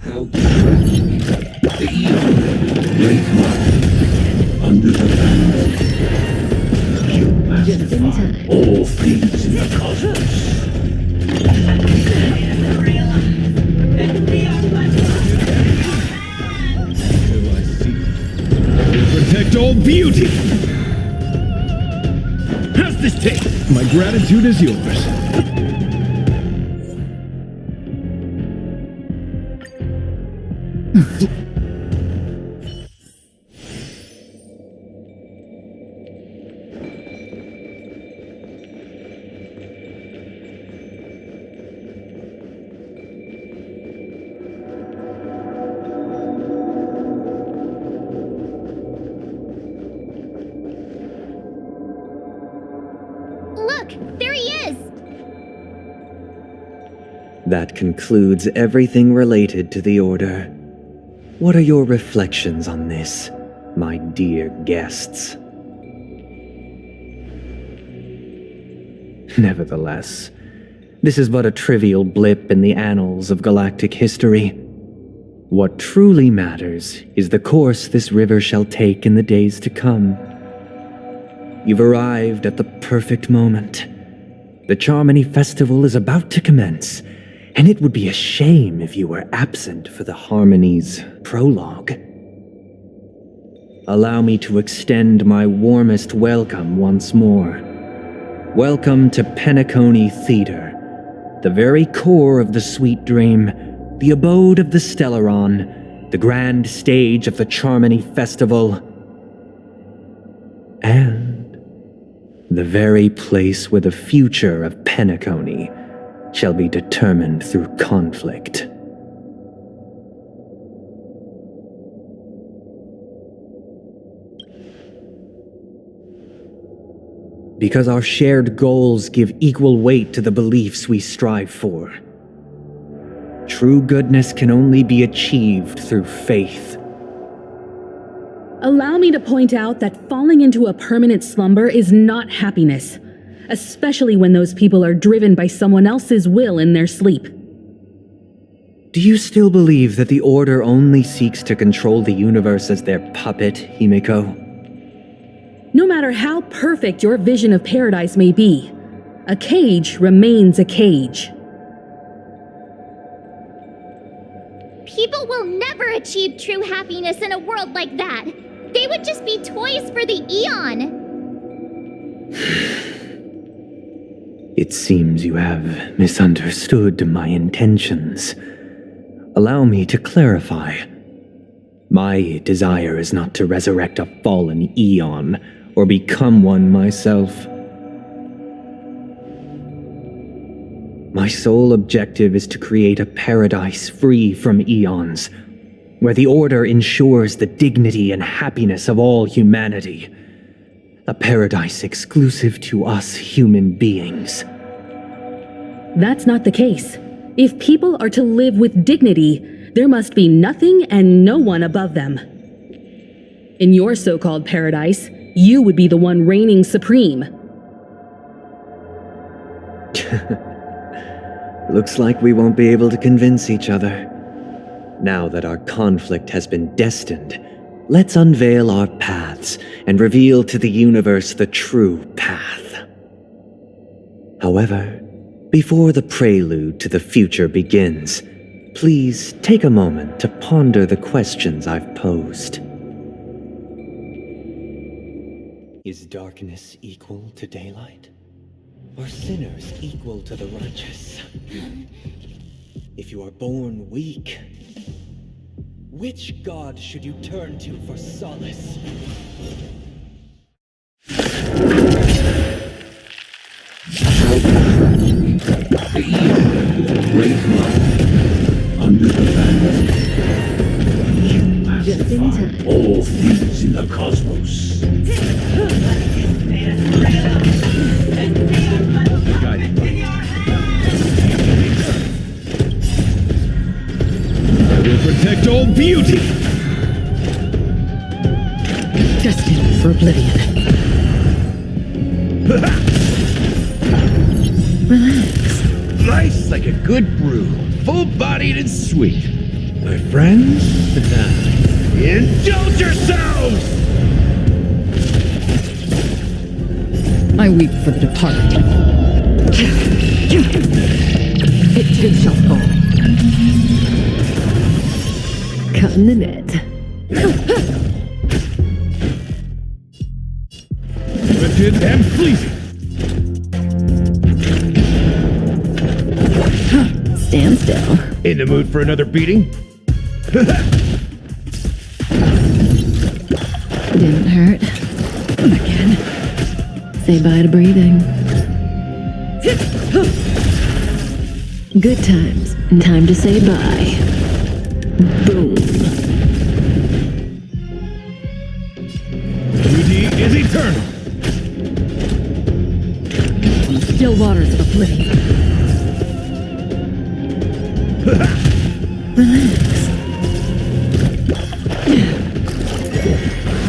How the evil great one under the land. You magnify all things in the cosmos. Till I see. I will protect all beauty! How's this taste? My gratitude is yours. Look, there he is! That concludes everything related to the Order. What are your reflections on this, my dear guests? Nevertheless, this is but a trivial blip in the annals of galactic history. What truly matters is the course this river shall take in the days to come. You've arrived at the perfect moment. The Charmony Festival is about to commence, and it would be a shame if you were absent for the Harmony's prologue. Allow me to extend my warmest welcome once more. Welcome to Penacony Theater, the very core of the Sweet Dream, the abode of the Stellaron, the grand stage of the Charmony Festival, and the very place where the future of Penacony shall be determined through conflict. Because our shared goals give equal weight to the beliefs we strive for. True goodness can only be achieved through faith. Allow me to point out that falling into a permanent slumber is not happiness, especially when those people are driven by someone else's will in their sleep. Do you still believe that the Order only seeks to control the universe as their puppet, Himiko? No matter how perfect your vision of paradise may be, a cage remains a cage. People will never achieve true happiness in a world like that. They would just be toys for the Eon. It seems you have misunderstood my intentions. Allow me to clarify. My desire is not to resurrect a fallen Eon, or become one myself. My sole objective is to create a paradise free from Eons, where the Order ensures the dignity and happiness of all humanity. A paradise exclusive to us human beings. That's not the case. If people are to live with dignity, there must be nothing and no one above them. In your so-called paradise, you would be the one reigning supreme. Looks like we won't be able to convince each other. Now that our conflict has been destined, let's unveil our paths and reveal to the universe the true path. However, before the prelude to the future begins, please take a moment to ponder the questions I've posed. Is darkness equal to daylight? Are sinners equal to the righteous? If you are born weak, which god should you turn to for solace? The evil great one under the land. You Just in magnify time. all things in the cosmos. I will protect all beauty! Destined for oblivion. Relax. Nice like a good brew, full-bodied and sweet. My friends? Indulge yourselves! I weep for the departed. It too shall fall. Cut in the net. Wretched and fleeting. Stand still. In the mood for another beating? Didn't hurt. Again. Say bye to breathing. Good times. And time to say bye. Boom. Beauty is eternal. On the still waters of oblivion. Relax.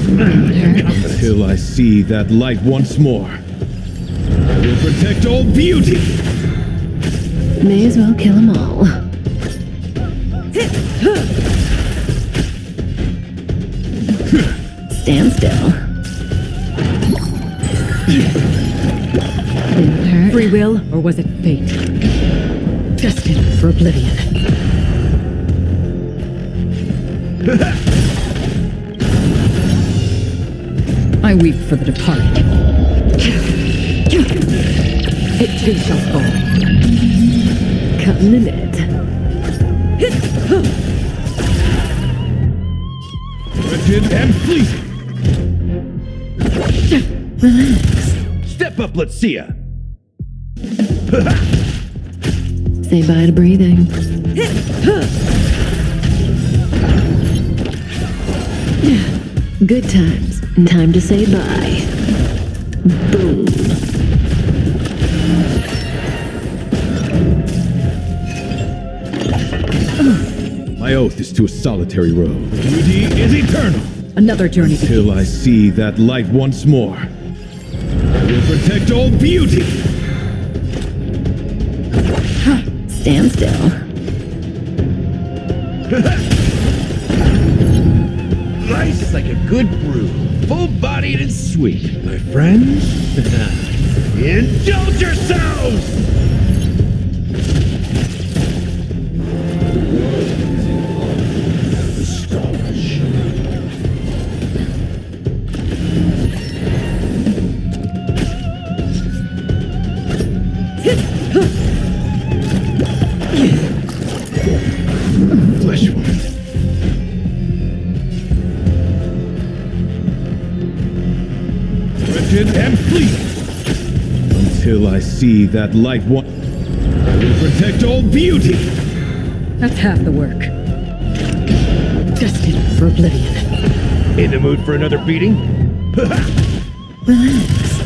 Until I see that light once more. I will protect all beauty. May as well kill them all. Stand still. Didn't hurt. Free will, or was it fate? Destined for oblivion. I weep for the departed. It too shall fall. Cut in the net. Wretched and fleeting. Relax. Step up, let's see ya! Say bye to breathing. Good times. And time to say bye. Boom. My oath is to a solitary road. Beauty is eternal. Another journey begins. Till I see that light once more. I will protect all beauty. Stand still. Nice like a good brew. Full-bodied and sweet. My friends? Indulge yourselves! The stars. Flesh wound. Wretched and fleeting. Until I see that light one. I will protect all beauty. That's half the work. Destined for oblivion. In the mood for another beating? Relax.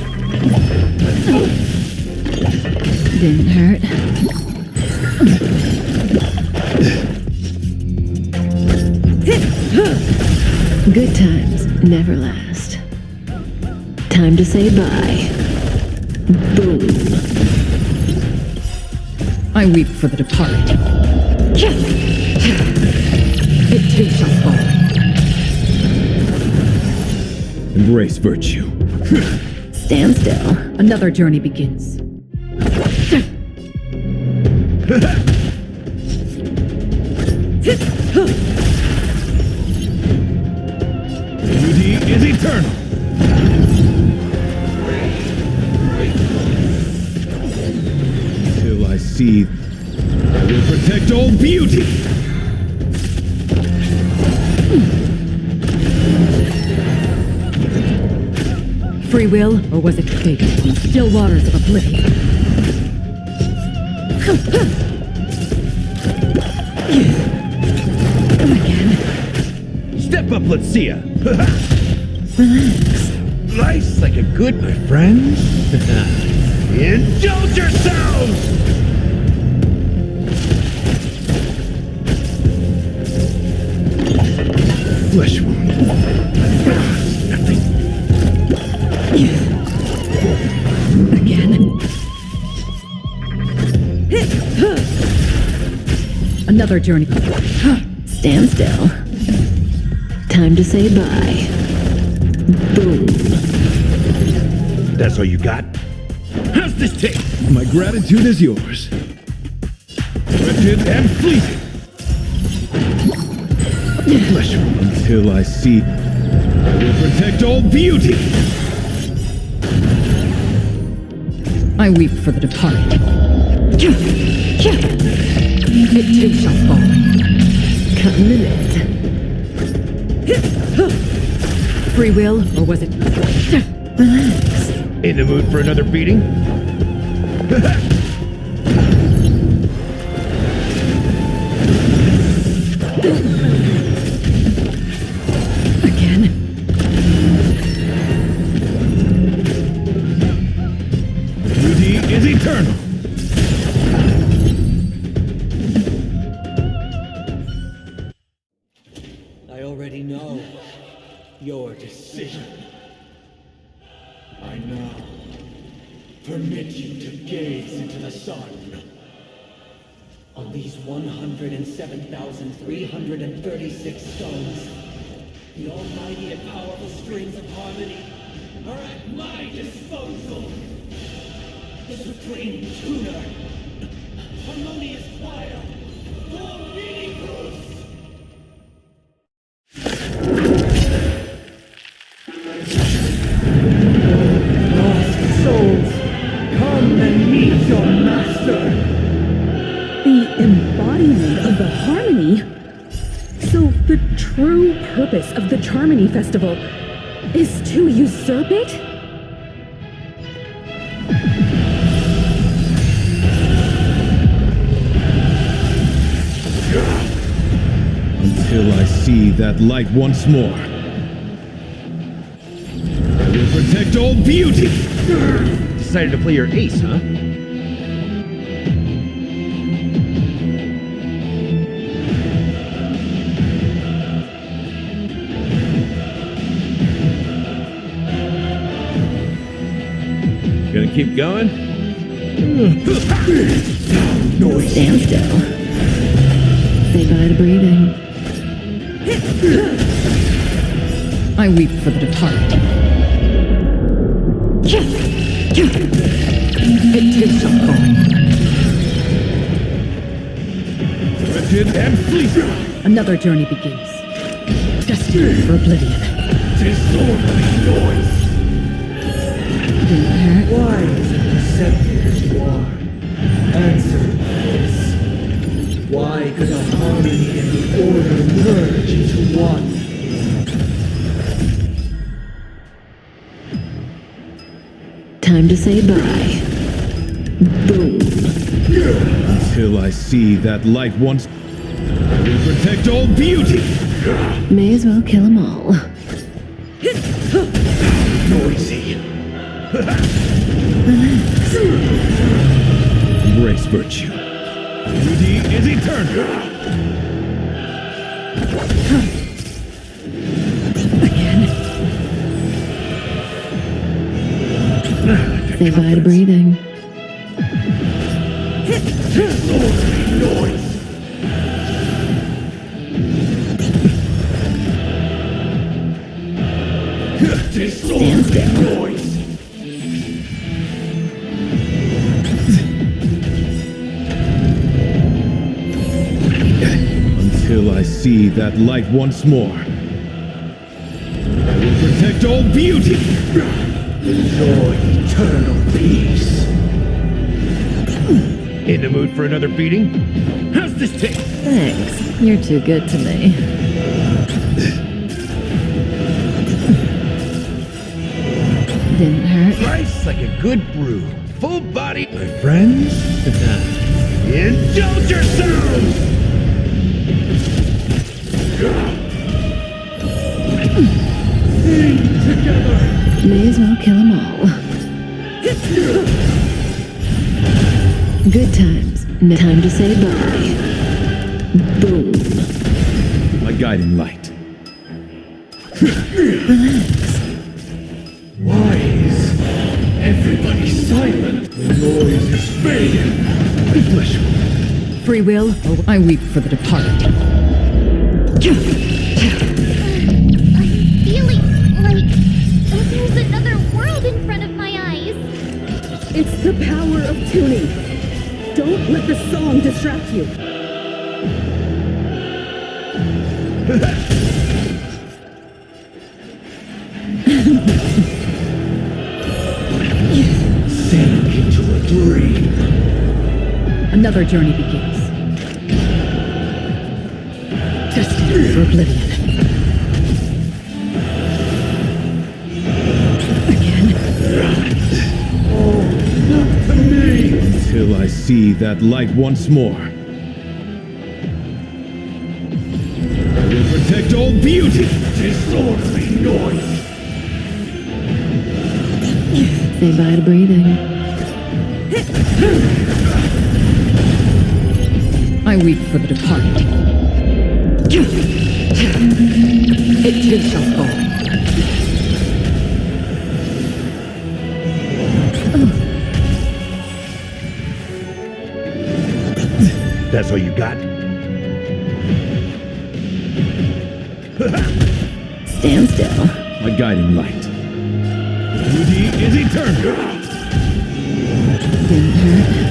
Didn't hurt. Good times never last. Time to say bye. Boom. I weep for the departed. It too shall fall. Embrace virtue. Stand still. Another journey begins. Beauty is eternal. Till I see. I will protect all beauty. Free will, or was it fate? On the still waters of oblivion. Again. Step up, let's see ya! Relax. Nice like a good, my friends? Indulge yourselves! Flesh wound. Nothing. Again. Another journey. stand still. Time to say bye. Boom. That's all you got? How's this taste? My gratitude is yours. Wretched and fleeting. Flesh until I see. I will protect all beauty. I weep for the departed. It too shall fall. Cutting the net. Free will, or was it? Relax. In the mood for another beating? Again? Beauty is eternal. I already know your decision. I now permit you to gaze into the sun. On these 107,336 stones, the almighty and powerful strings of harmony are at my disposal. The supreme tuner, harmonious choir, for meaningful. Lost souls, come and meet your master. The embodiment of the harmony? So the true purpose of the Charmony Festival is to usurp it? Until I see that light once more. I will protect all beauty. Decided to play your ace, huh? Gonna keep going? Stand still. Say bye to breathing. I weep for the departed. It too shall fall. Wretched and fleeting. Another journey begins. Destined for oblivion. Disorderly noise. Didn't hurt. Why is it accepted as you are? Answer this. Why could a harmony and the order merge into one? Time to say bye. Boom. Until I see that light once. I will protect all beauty. May as well kill 'em all. Noisy. Embrace virtue. Beauty is eternal. Again? Say bye to breathing. Noise. Stand still. Noise. Until I see that light once more. I will protect all beauty. Enjoy eternal peace. In the mood for another beating? How's this taste? Thanks. You're too good to me. Didn't hurt. Life's like a good brew. Full body, my friends. Indulge yourselves! Sing together. May as well kill 'em all. Good times. Time to say bye. Boom. My guiding light. Relax. Why is everybody silent? The noise is fading. Flesh. Free will, or I weep for the departed. feeling like there's another world in front of my eyes. It's the power of tuning. Don't let the song distract you. Sink into a dream. Another journey begins. Destined for oblivion. Again. Until I see that light once more. I will protect all beauty. Disorderly noise. Say bye to breathing. I weep for the departed. It too shall fall. That's all you got? Stand still. My guiding light. Beauty is eternal. Didn't hurt.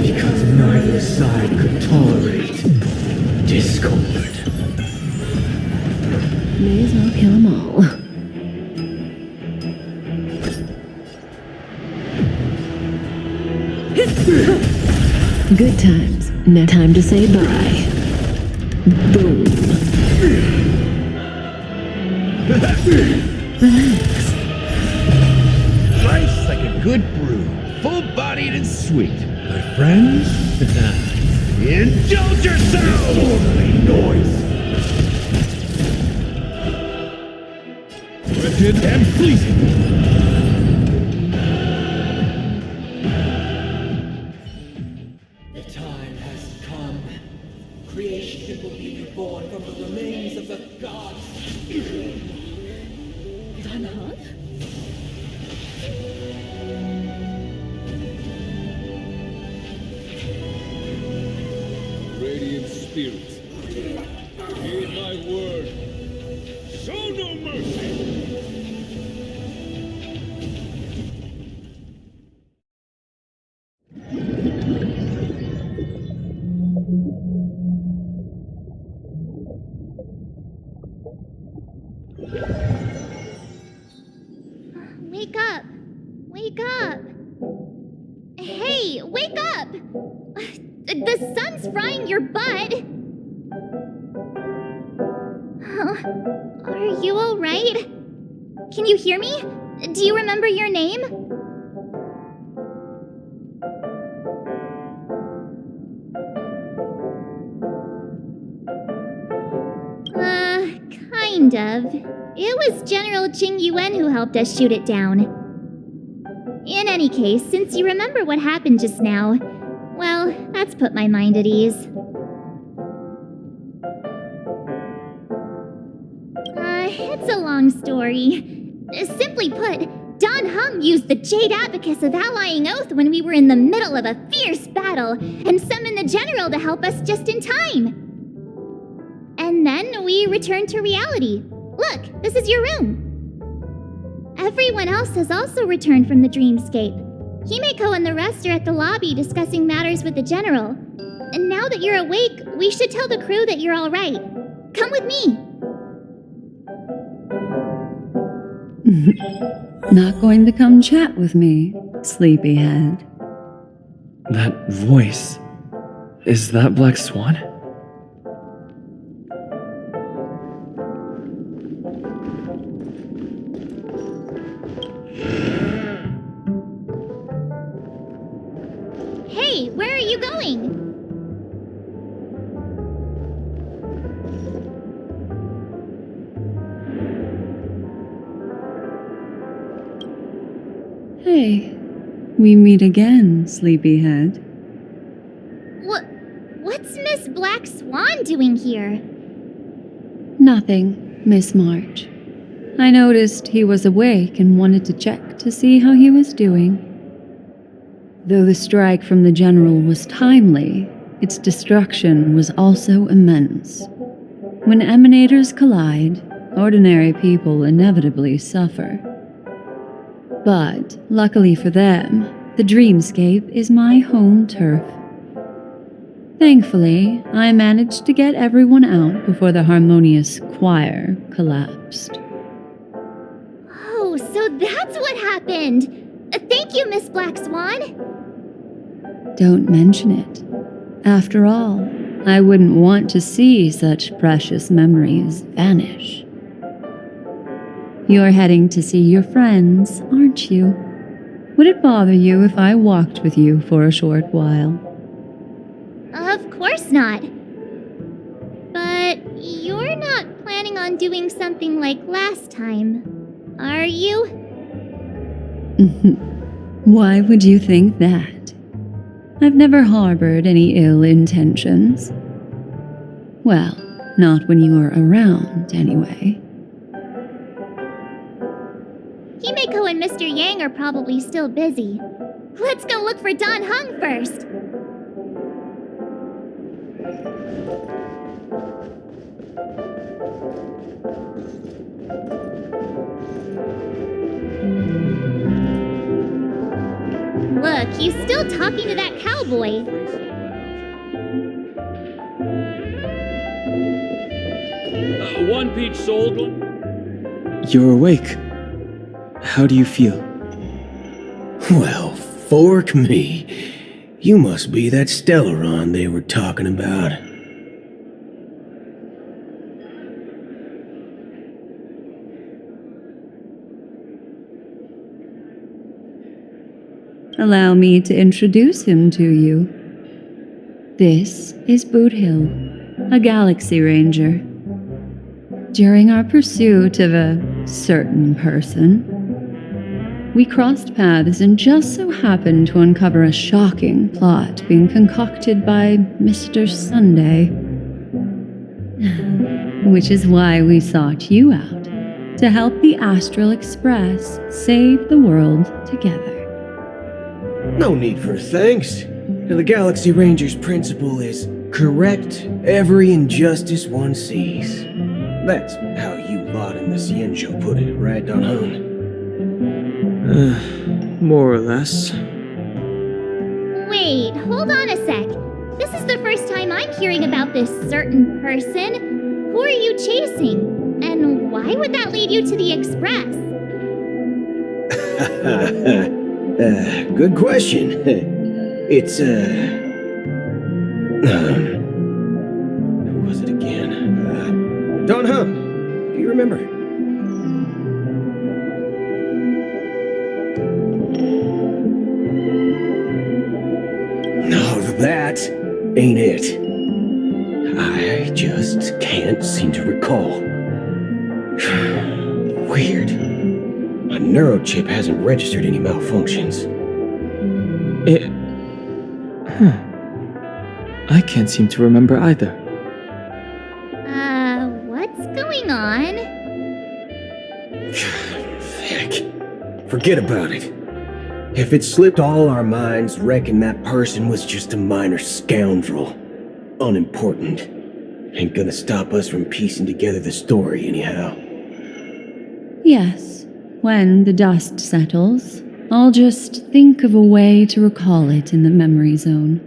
Because neither side could tolerate discord. May as well kill them all. Good times. Now time to say bye. Boom. Relax. Life's like a good brew, full-bodied and sweet. My friends, indulge yourselves! Disorderly noise. Wretched and fleeting. The time has come. Creation will be reborn from the remains of the gods. Radiant spirits, heed my word. Show no mercy. Wake up! Wake up! Hey, wake up! The sun's frying your butt! Are you alright? Can you hear me? Do you remember your name? Kind of. It was General Qing Yuan who helped us shoot it down. In any case, since you remember what happened just now, well, that's put my mind at ease. It's a long story. Simply put, Don Hung used the Jade Abacus of Allying Oath when we were in the middle of a fierce battle and summoned the General to help us just in time. And then we returned to reality. Look, this is your room. Everyone else has also returned from the dreamscape. Himeko and the rest are at the lobby discussing matters with the General. And now that you're awake, we should tell the crew that you're all right. Come with me. Not going to come chat with me, sleepyhead. That voice. Is that Black Swan? Hey, where are you going? Hey, we meet again, sleepyhead. What's Miss Black Swan doing here? Nothing, Miss March. I noticed he was awake and wanted to check to see how he was doing. Though the strike from the General was timely, its destruction was also immense. When emanators collide, ordinary people inevitably suffer. But, luckily for them, the dreamscape is my home turf. Thankfully, I managed to get everyone out before the harmonious choir collapsed. Oh, so that's what happened! Thank you, Miss Black Swan! Don't mention it. After all, I wouldn't want to see such precious memories vanish. You're heading to see your friends, aren't you? Would it bother you if I walked with you for a short while? Of course not. But you're not planning on doing something like last time, are you? Why would you think that? I've never harbored any ill intentions. Well, not when you were around, anyway. Himeko and Mr. Yang are probably still busy. Let's go look for Don Hung first. Look, he's still talking to that cowboy. One peach sold. You're awake. How do you feel? Well, fork me. You must be that Stellaron they were talking about. Allow me to introduce him to you. This is Boot Hill, a Galaxy Ranger. During our pursuit of a certain person, we crossed paths and just so happened to uncover a shocking plot being concocted by Mr. Sunday. Which is why we sought you out, to help the Astral Express save the world together. No need for thanks. The Galaxy Ranger's principle is correct every injustice one sees. That's how you lot in the Cienjo put it, right, Don Hung? More or less. Wait, hold on a sec. This is the first time I'm hearing about this certain person. Who are you chasing? And why would that lead you to the Express? Good question. It's, who was it again? Don Hung. Do you remember? No, that ain't it. I just can't seem to recall. Weird. My neurochip hasn't registered any malfunctions. I can't seem to remember either. What's going on? Heck. Forget about it. If it slipped all our minds, reckon that person was just a minor scoundrel. Unimportant. Ain't gonna stop us from piecing together the story anyhow. Yes, when the dust settles, I'll just think of a way to recall it in the memory zone.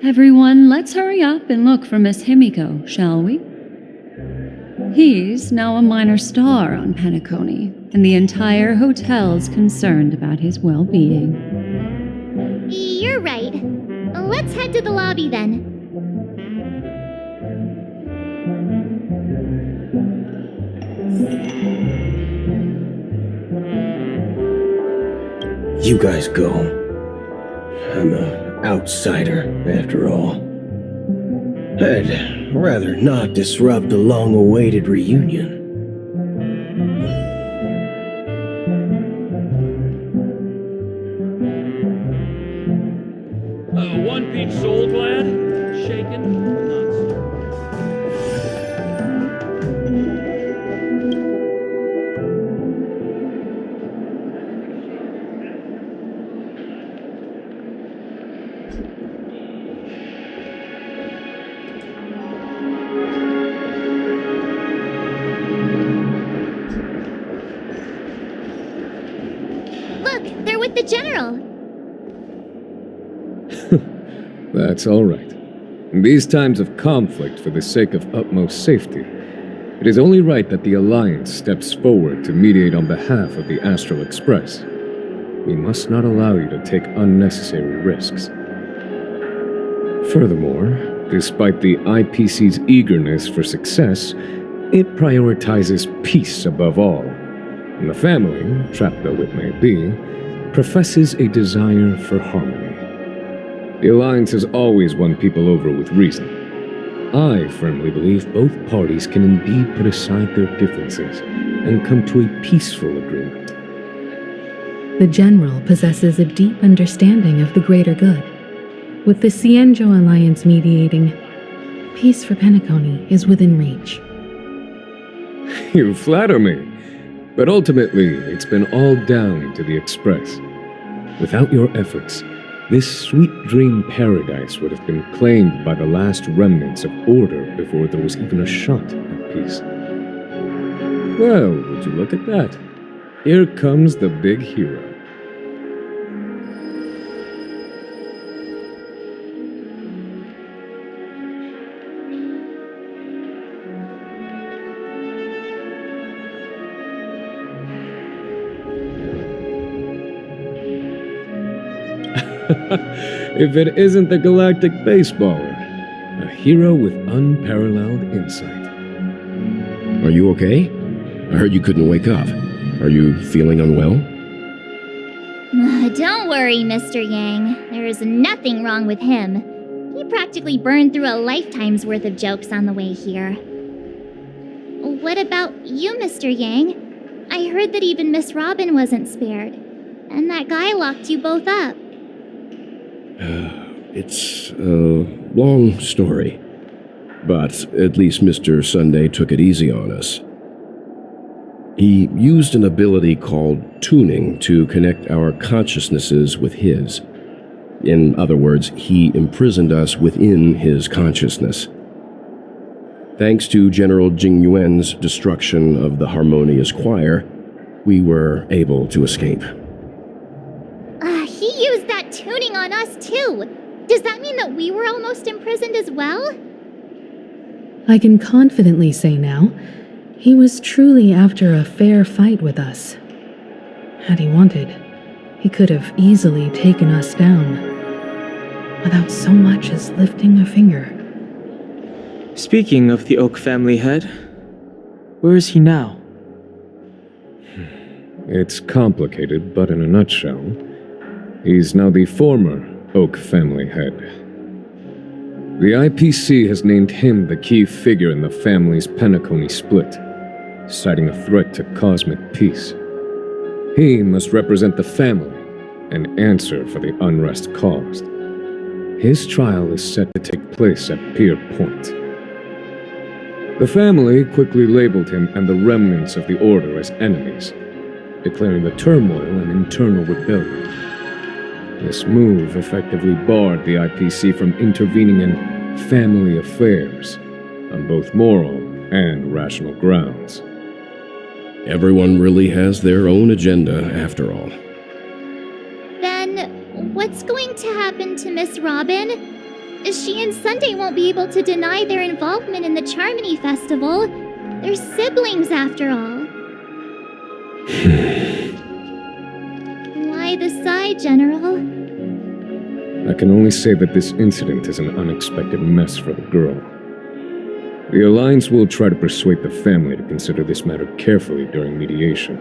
Everyone, let's hurry up and look for Miss Himiko, shall we? He's now a minor star on Penacony, and the entire hotel's concerned about his well-being. You're right. Let's head to the lobby then. You guys go. I'm an outsider, after all. I'd rather not disrupt the long-awaited reunion. One peach sold, lad. Shaken? Not so. General. That's all right. In these times of conflict, for the sake of utmost safety, it is only right that the Alliance steps forward to mediate on behalf of the Astral Express. We must not allow you to take unnecessary risks. Furthermore, despite the IPC's eagerness for success, it prioritizes peace above all. And the family, trapped though it may be, professes a desire for harmony. The Alliance has always won people over with reason. I firmly believe both parties can indeed put aside their differences and come to a peaceful agreement. The General possesses a deep understanding of the greater good. With the Cienjo Alliance mediating, peace for Penacony is within reach. You flatter me. But ultimately, it's been all down to the Express. Without your efforts, this sweet dream paradise would have been claimed by the last remnants of order before there was even a shot at peace. Well, would you look at that? Here comes the big hero. If it isn't the galactic baseballer, a hero with unparalleled insight. Are you okay? I heard you couldn't wake up. Are you feeling unwell? Don't worry, Mr. Yang. There is nothing wrong with him. He practically burned through a lifetime's worth of jokes on the way here. What about you, Mr. Yang? I heard that even Miss Robin wasn't spared, and that guy locked you both up. It's a long story, but at least Mr. Sunday took it easy on us. He used an ability called tuning to connect our consciousnesses with his. In other words, he imprisoned us within his consciousness. Thanks to General Jing Yuan's destruction of the Harmonious Choir, we were able to escape. He used that tuning on us too. Does that mean that we were almost imprisoned as well? I can confidently say now, he was truly after a fair fight with us. Had he wanted, he could have easily taken us down, without so much as lifting a finger. Speaking of the Oak family head, where is he now? It's complicated, but in a nutshell, he's now the former Oak family head. The IPC has named him the key figure in the family's Penacony split, citing a threat to cosmic peace. He must represent the family and answer for the unrest caused. His trial is set to take place at Pier Point. The family quickly labeled him and the remnants of the Order as enemies, declaring the turmoil an internal rebellion. This move effectively barred the IPC from intervening in family affairs on both moral and rational grounds. Everyone really has their own agenda, after all. Then, what's going to happen to Miss Robin? She and Sunday won't be able to deny their involvement in the Charmony Festival. They're siblings, after all. Why the sigh, General? I can only say that this incident is an unexpected mess for the girl. The Alliance will try to persuade the family to consider this matter carefully during mediation.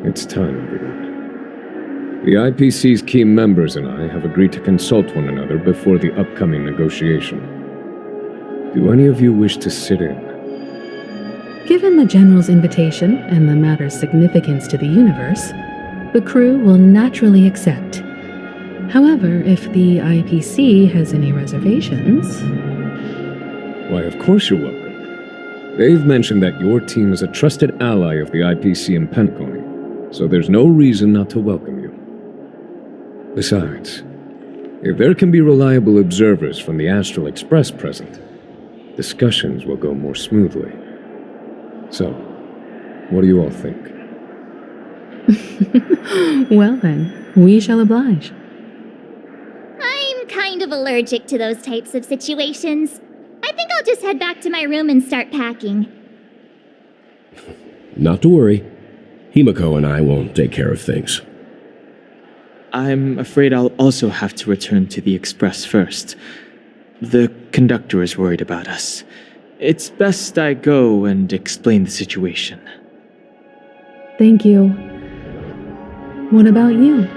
It's time, everyone. The IPC's key members and I have agreed to consult one another before the upcoming negotiation. Do any of you wish to sit in? Given the General's invitation and the matter's significance to the universe, the crew will naturally accept. However, if the IPC has any reservations... Why, of course you're welcome. They've mentioned that your team is a trusted ally of the IPC in Penacony, so there's no reason not to welcome you. Besides, if there can be reliable observers from the Astral Express present, discussions will go more smoothly. So, what do you all think? Well then, we shall oblige. I'm kind of allergic to those types of situations. I think I'll just head back to my room and start packing. Not to worry. Himiko and I will take care of things. I'm afraid I'll also have to return to the express first. The conductor is worried about us. It's best I go and explain the situation. Thank you. What about you?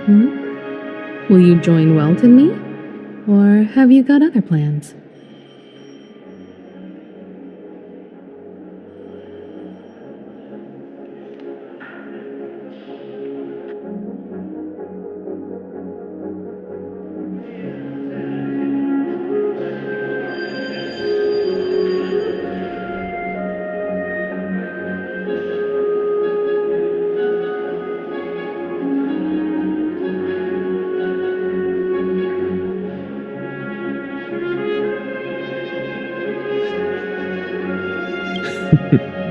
Will you join Welt and me? Or have you got other plans?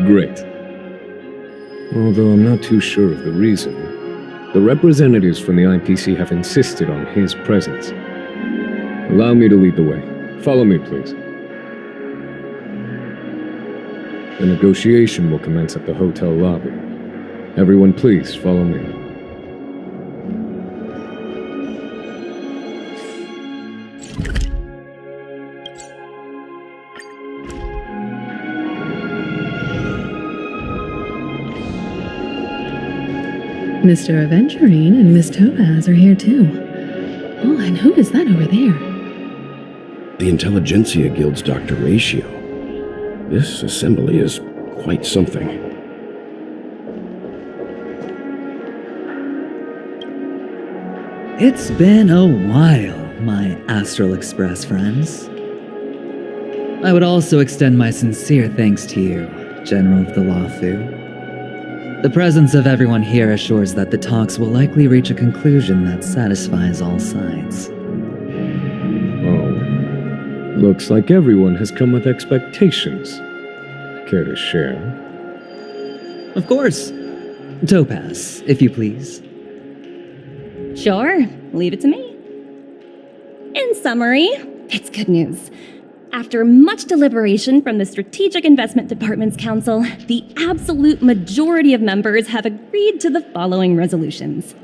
Great. Although I'm not too sure of the reason. The representatives from the IPC have insisted on his presence. Allow me to lead the way. Follow me, please. The negotiation will commence at the hotel lobby. Everyone, please follow me. Mr. Aventurine and Miss Topaz are here too. Oh, and who is that over there? The Intelligentsia Guild's Dr. Ratio. This assembly is quite something. It's been a while, my Astral Express friends. I would also extend my sincere thanks to you, General of the Lafu. The presence of everyone here assures that the talks will likely reach a conclusion that satisfies all sides. Oh. Looks like everyone has come with expectations. Care to share? Of course. Topaz, if you please. Sure, leave it to me. In summary, it's good news. After much deliberation from the Strategic Investment Department's Council, the absolute majority of members have agreed to the following resolutions.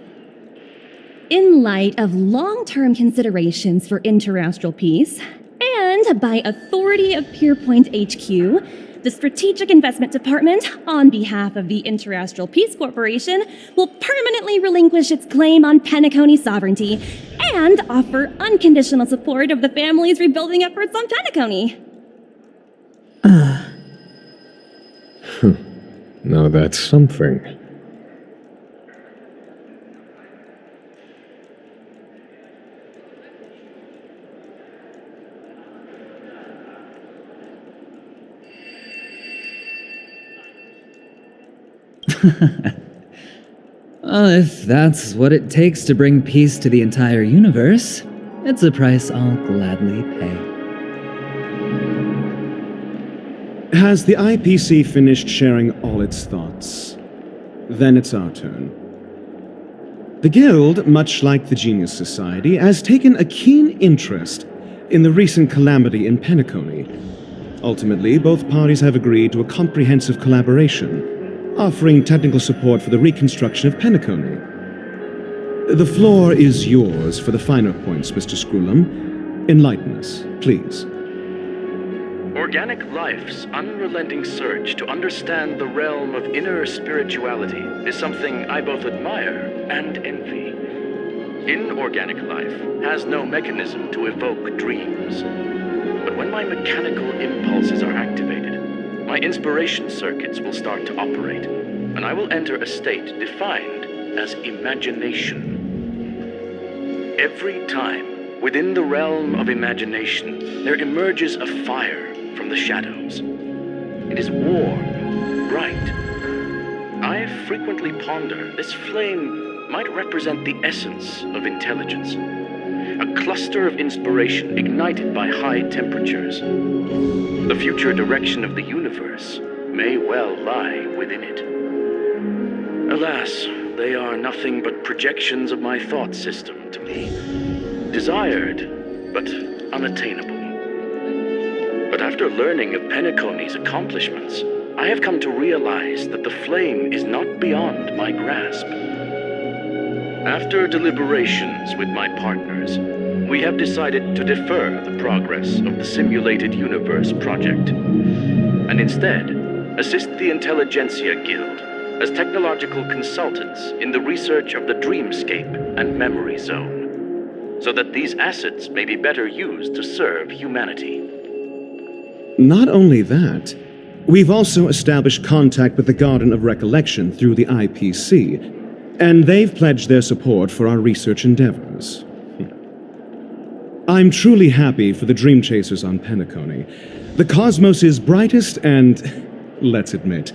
In light of long-term considerations for interastral peace, and by authority of Pierpoint HQ, the Strategic Investment Department, on behalf of the Interastral Peace Corporation, will permanently relinquish its claim on Penacony sovereignty and offer unconditional support of the family's rebuilding efforts on Penacony. Now that's something. Well, if that's what it takes to bring peace to the entire universe, it's a price I'll gladly pay. Has the IPC finished sharing all its thoughts? Then it's our turn. The Guild, much like the Genius Society, has taken a keen interest in the recent calamity in Penacony. Ultimately, both parties have agreed to a comprehensive collaboration, offering technical support for the reconstruction of Penacony. The floor is yours for the finer points, Mr. Screwlam. Enlighten us, please. Organic life's unrelenting search to understand the realm of inner spirituality is something I both admire and envy. Inorganic life has no mechanism to evoke dreams. But when my mechanical impulses are activated, my inspiration circuits will start to operate, and I will enter a state defined as imagination. Every time, within the realm of imagination, there emerges a fire from the shadows. It is warm, bright. I frequently ponder this flame might represent the essence of intelligence, a cluster of inspiration ignited by high temperatures. The future direction of the universe may well lie within it. Alas, they are nothing but projections of my thought system to me. Desired, but unattainable. But after learning of Penacony's accomplishments, I have come to realize that the flame is not beyond my grasp. After deliberations with my partners, we have decided to defer the progress of the Simulated Universe project, and instead assist the Intelligentsia Guild as technological consultants in the research of the Dreamscape and Memory Zone, so that these assets may be better used to serve humanity. Not only that, we've also established contact with the Garden of Recollection through the IPC, and they've pledged their support for our research endeavors. I'm truly happy for the Dream Chasers on Penacony. The cosmos' brightest and, let's admit,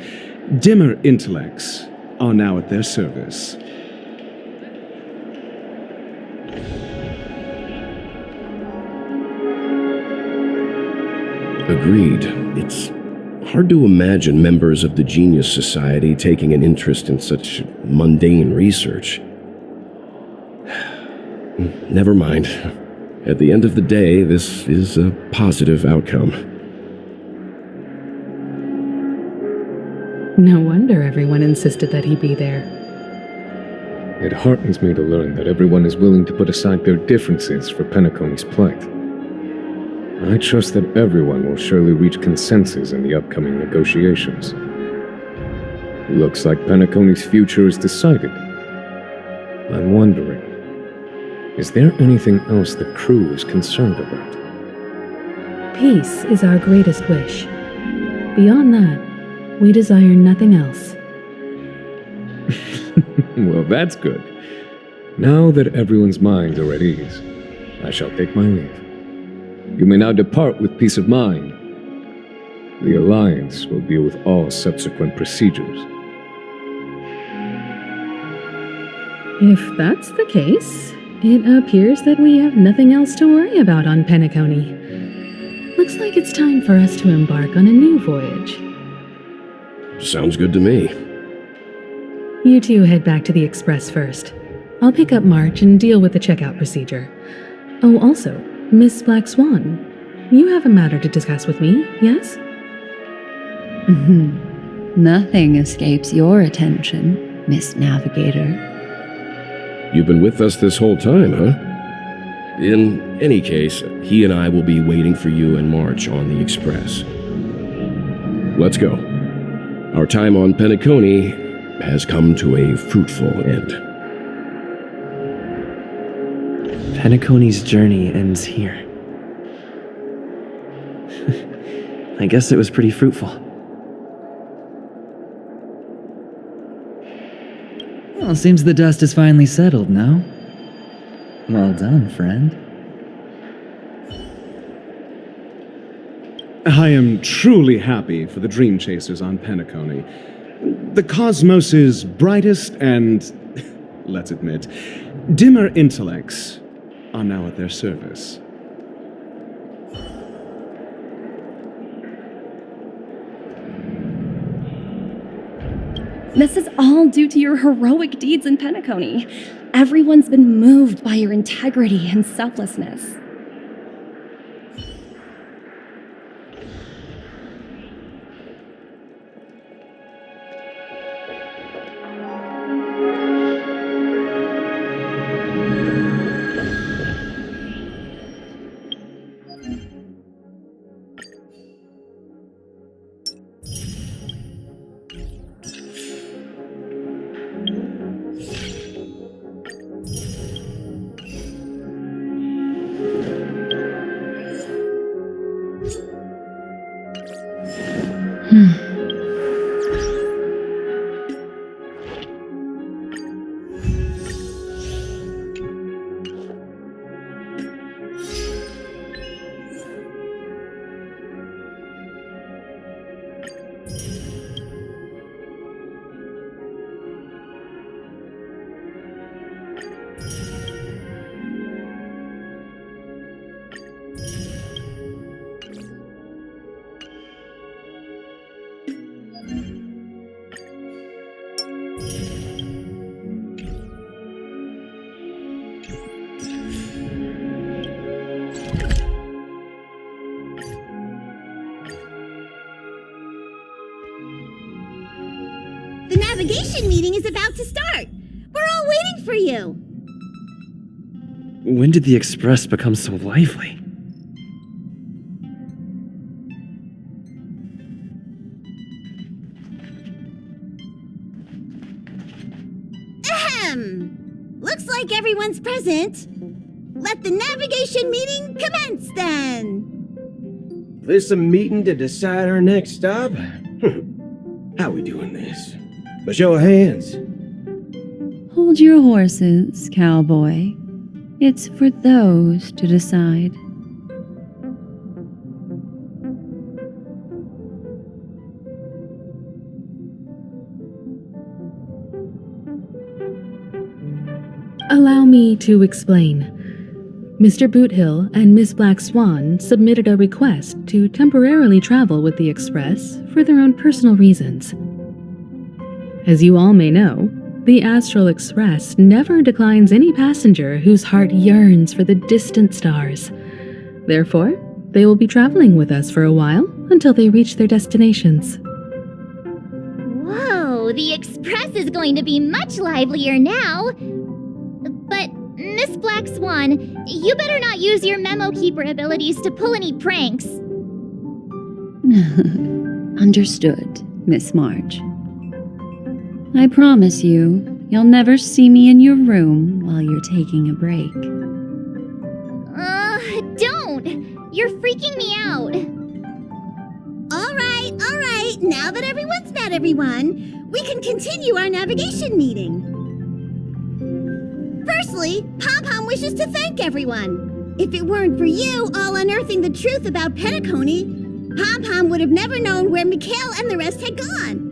dimmer intellects are now at their service. Agreed. It's hard to imagine members of the Genius Society taking an interest in such mundane research. Never mind. At the end of the day, this is a positive outcome. No wonder everyone insisted that he be there. It heartens me to learn that everyone is willing to put aside their differences for Penacony's plight. I trust that everyone will surely reach consensus in the upcoming negotiations. Looks like Penacony's future is decided. I'm wondering, is there anything else the crew is concerned about? Peace is our greatest wish. Beyond that, we desire nothing else. Well, that's good. Now that everyone's minds are at ease, I shall take my leave. You may now depart with peace of mind. The Alliance will deal with all subsequent procedures. If that's the case, it appears that we have nothing else to worry about on Penacony. Looks like it's time for us to embark on a new voyage. Sounds good to me. You two head back to the Express first. I'll pick up March and deal with the checkout procedure. Oh, also, Miss Black Swan, you have a matter to discuss with me, yes? Nothing escapes your attention, Miss Navigator. You've been with us this whole time, huh? In any case, he and I will be waiting for you in March on the Express. Let's go. Our time on Penacony has come to a fruitful end. Penacony's journey ends here. I guess it was pretty fruitful. Well, seems the dust is finally settled now. Well done, friend. I am truly happy for the Dream Chasers on Penacony. The cosmos' brightest and, let's admit, dimmer intellects are now at their service. This is all due to your heroic deeds in Penacony. Everyone's been moved by your integrity and selflessness. navigation meeting is about to start. We're all waiting for you. When did the Express become so lively? Ahem! Looks like everyone's present. Let the navigation meeting commence then. This a meeting to decide our next stop? How we doing this? By show of hands. Hold your horses, cowboy. It's for those to decide. Allow me to explain. Mr. Boothill and Miss Black Swan submitted a request to temporarily travel with the Express for their own personal reasons. As you all may know, the Astral Express never declines any passenger whose heart yearns for the distant stars. Therefore, they will be traveling with us for a while until they reach their destinations. Whoa, the Express is going to be much livelier now. But, Miss Black Swan, you better not use your memo keeper abilities to pull any pranks. Understood, Miss Marge. I promise you, you'll never see me in your room while you're taking a break. Don't! You're freaking me out. All right. Now that everyone's met everyone, we can continue our navigation meeting. Firstly, Pom-Pom wishes to thank everyone. If it weren't for you all unearthing the truth about Penacony, Pom-Pom would have never known where Mikhail and the rest had gone.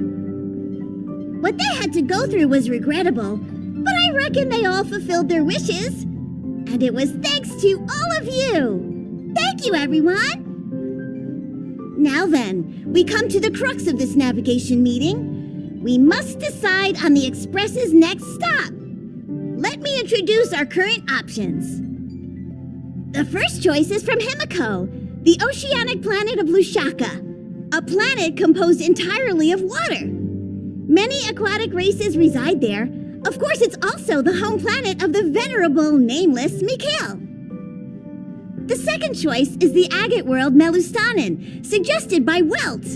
What they had to go through was regrettable, but I reckon they all fulfilled their wishes. And it was thanks to all of you. Thank you, everyone. Now then, we come to the crux of this navigation meeting. We must decide on the Express's next stop. Let me introduce our current options. The first choice is from Himiko, the oceanic planet of Lushaka, a planet composed entirely of water. Many aquatic races reside there. Of course, it's also the home planet of the venerable, nameless Mikhail. The second choice is the agate world Melustanen, suggested by Welt.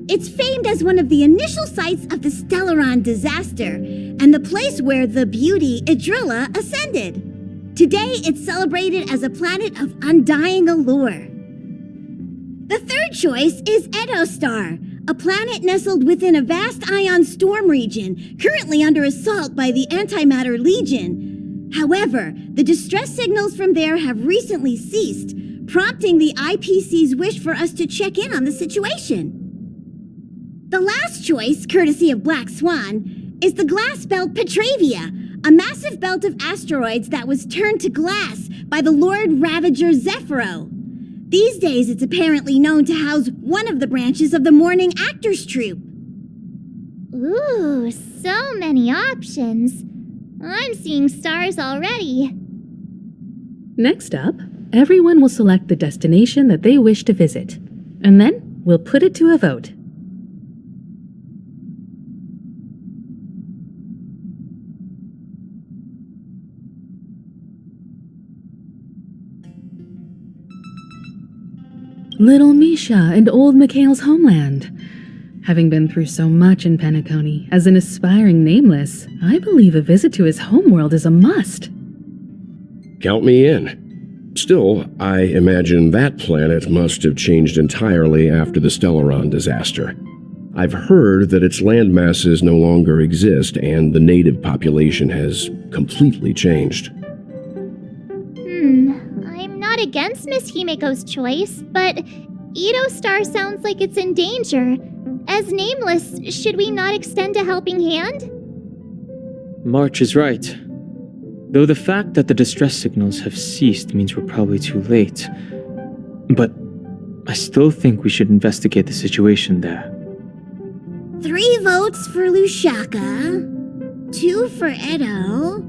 It's famed as one of the initial sites of the Stellaron disaster, and the place where the beauty Idrilla ascended. Today, it's celebrated as a planet of undying allure. The third choice is Edostar, a planet nestled within a vast ion storm region, currently under assault by the Antimatter Legion. However, the distress signals from there have recently ceased, prompting the IPC's wish for us to check in on the situation. The last choice, courtesy of Black Swan, is the glass belt Petravia, a massive belt of asteroids that was turned to glass by the Lord Ravager Zephyro. These days, it's apparently known to house one of the branches of the Morning Actors Troupe. Ooh, so many options. I'm seeing stars already. Next up, everyone will select the destination that they wish to visit, and then we'll put it to a vote. Little Misha and old Mikhail's homeland. Having been through so much in Penacony, as an aspiring nameless, I believe a visit to his homeworld is a must. Count me in. Still, I imagine that planet must have changed entirely after the Stellaron disaster. I've heard that its landmasses no longer exist and the native population has completely changed. I'm not against Miss Himiko's choice, but Edostar sounds like it's in danger. As nameless, should we not extend a helping hand? March is right. Though the fact that the distress signals have ceased means we're probably too late. But I still think we should investigate the situation there. 3 votes for Lushaka, 2 for Edo.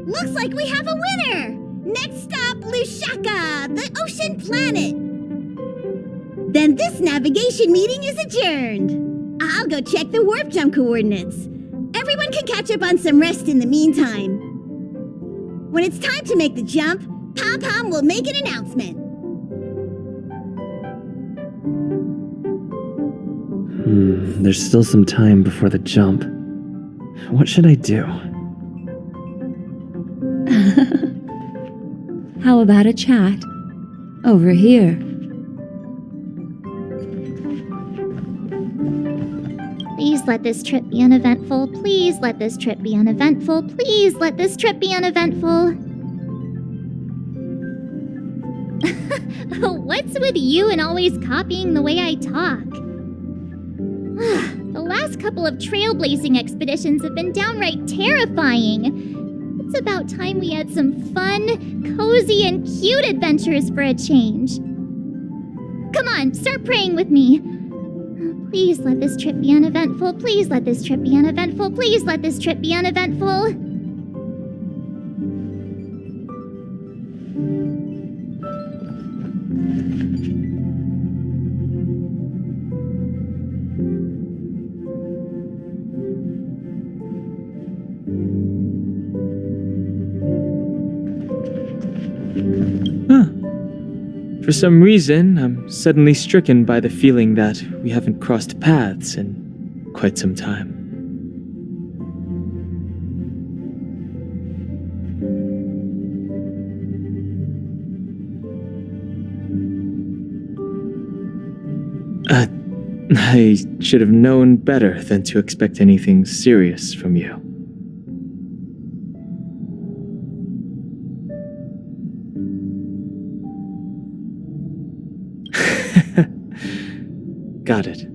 Looks like we have a winner! Next stop, Lushaka, the ocean planet. Then this navigation meeting is adjourned. I'll go check the warp jump coordinates. Everyone can catch up on some rest in the meantime. When it's time to make the jump, Pom-Pom will make an announcement. There's still some time before the jump. What should I do? How about a chat? Over here. Please let this trip be uneventful. Please let this trip be uneventful. Please let this trip be uneventful. What's with you and always copying the way I talk? The last couple of trailblazing expeditions have been downright terrifying. It's about time we had some fun, cozy, and cute adventures for a change. Come on, start praying with me. Please let this trip be uneventful. Please let this trip be uneventful. Please let this trip be uneventful. For some reason, I'm suddenly stricken by the feeling that we haven't crossed paths in quite some time. I should have known better than to expect anything serious from you. Got it.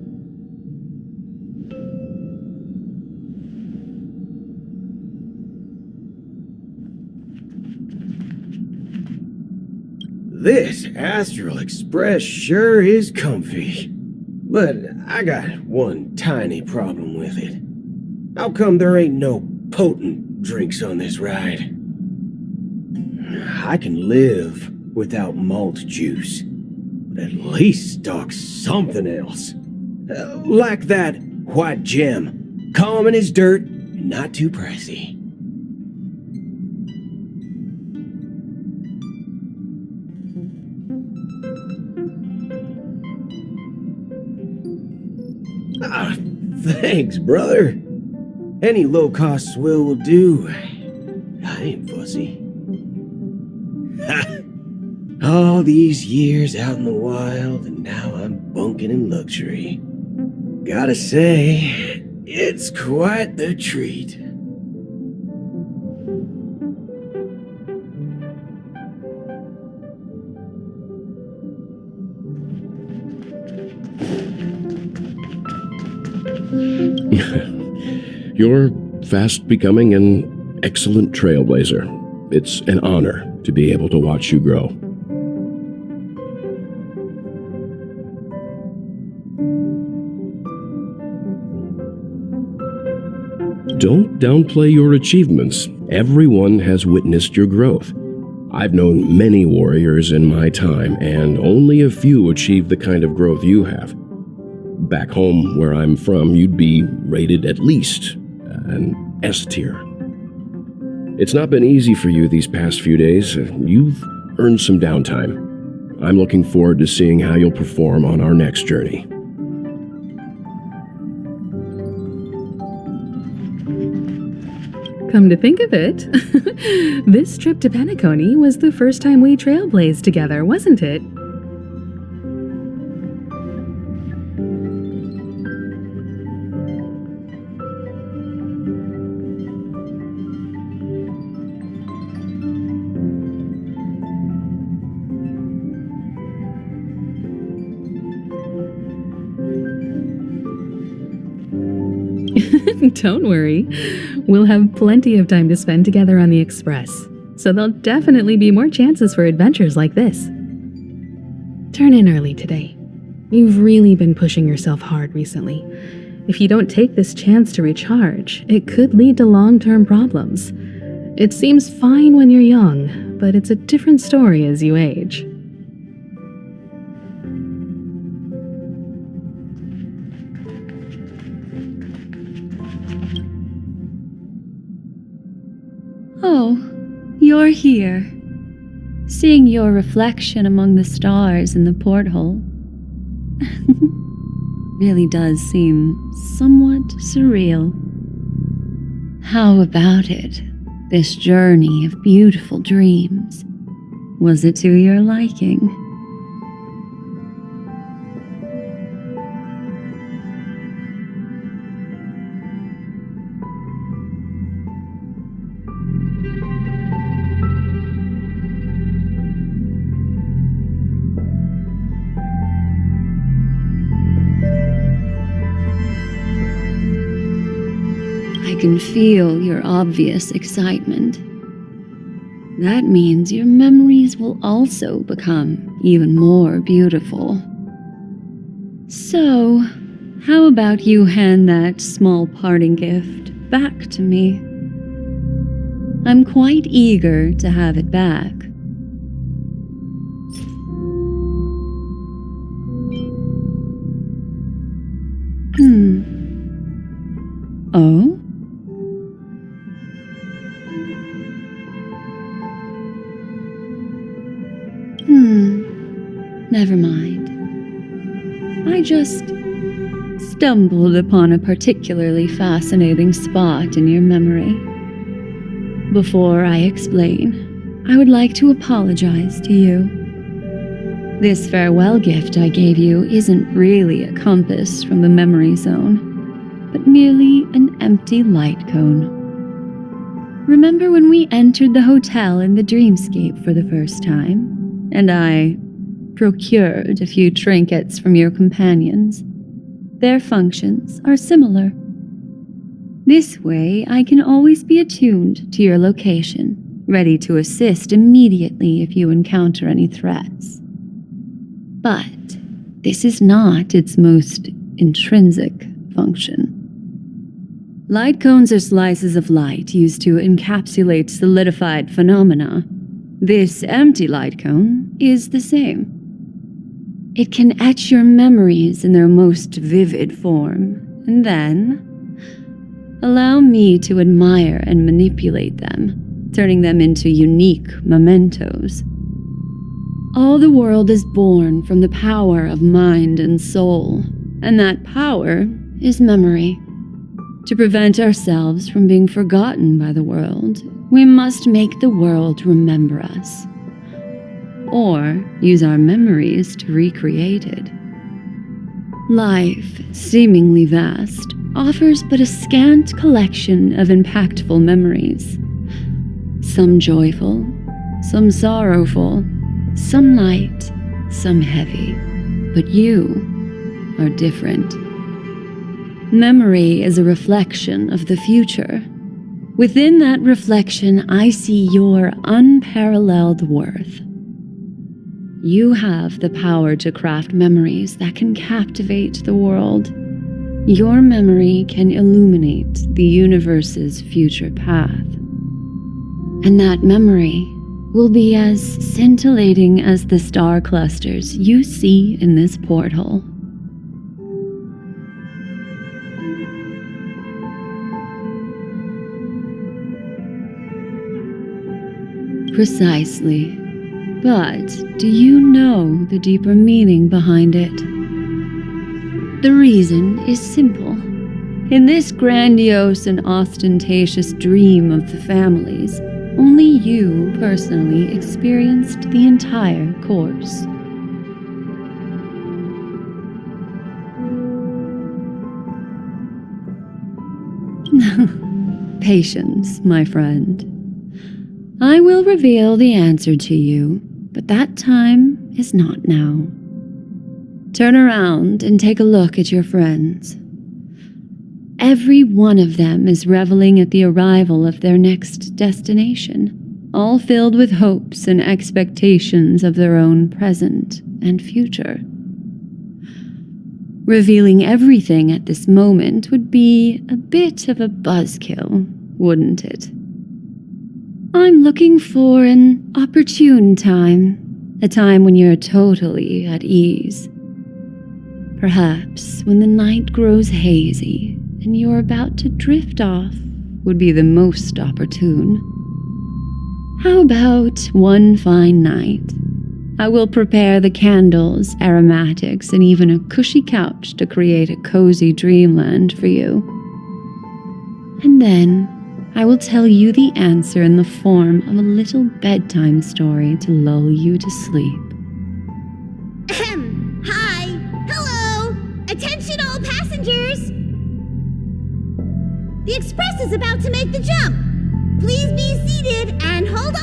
This Astral Express sure is comfy. But I got one tiny problem with it. How come there ain't no potent drinks on this ride? I can live without malt juice, but at least stock something else. Like that white gem, calm in his dirt and not too pricey. Ah, thanks, brother. Any low-cost swill will do. I ain't fussy. Ha! All these years out in the wild, and now I'm bunking in luxury. Gotta say, it's quite the treat. You're fast becoming an excellent trailblazer. It's an honor to be able to watch you grow. Don't downplay your achievements. Everyone has witnessed your growth. I've known many warriors in my time, and only a few achieve the kind of growth you have. Back home, where I'm from, you'd be rated at least an S tier. It's not been easy for you these past few days. You've earned some downtime. I'm looking forward to seeing how you'll perform on our next journey. Come to think of it, this trip to Penacony was the first time we trailblazed together, wasn't it? Don't worry. We'll have plenty of time to spend together on the Express, so there'll definitely be more chances for adventures like this. Turn in early today. You've really been pushing yourself hard recently. If you don't take this chance to recharge, it could lead to long-term problems. It seems fine when you're young, but it's a different story as you age. here. Seeing your reflection among the stars in the porthole really does seem somewhat surreal. How about it, this journey of beautiful dreams? Was it to your liking? I can feel your obvious excitement. That means your memories will also become even more beautiful. So, how about you hand that small parting gift back to me? I'm quite eager to have it back. Oh? Never mind. I just stumbled upon a particularly fascinating spot in your memory. Before I explain, I would like to apologize to you. This farewell gift I gave you isn't really a compass from the memory zone, but merely an empty light cone. Remember when we entered the hotel in the dreamscape for the first time, and I procured a few trinkets from your companions? Their functions are similar. This way, I can always be attuned to your location, ready to assist immediately if you encounter any threats. But this is not its most intrinsic function. Light cones are slices of light used to encapsulate solidified phenomena. This empty light cone is the same. It can etch your memories in their most vivid form, and then allow me to admire and manipulate them, turning them into unique mementos. All the world is born from the power of mind and soul, and that power is memory. To prevent ourselves from being forgotten by the world, we must make the world remember us, or use our memories to recreate it. Life, seemingly vast, offers but a scant collection of impactful memories. Some joyful, some sorrowful, some light, some heavy. But you are different. Memory is a reflection of the future. Within that reflection, I see your unparalleled worth. You have the power to craft memories that can captivate the world. Your memory can illuminate the universe's future path. And that memory will be as scintillating as the star clusters you see in this porthole. Precisely. But do you know the deeper meaning behind it? The reason is simple. In this grandiose and ostentatious dream of the families, only you personally experienced the entire course. Patience, my friend. I will reveal the answer to you, but that time is not now. Turn around and take a look at your friends. Every one of them is reveling at the arrival of their next destination, all filled with hopes and expectations of their own present and future. Revealing everything at this moment would be a bit of a buzzkill, wouldn't it? I'm looking for an opportune time, a time when you're totally at ease. Perhaps when the night grows hazy and you're about to drift off would be the most opportune. How about one fine night? I will prepare the candles, aromatics, and even a cushy couch to create a cozy dreamland for you. And then I will tell you the answer in the form of a little bedtime story to lull you to sleep. Hi! Hello! Attention all passengers! The express is about to make the jump. Please be seated and hold on.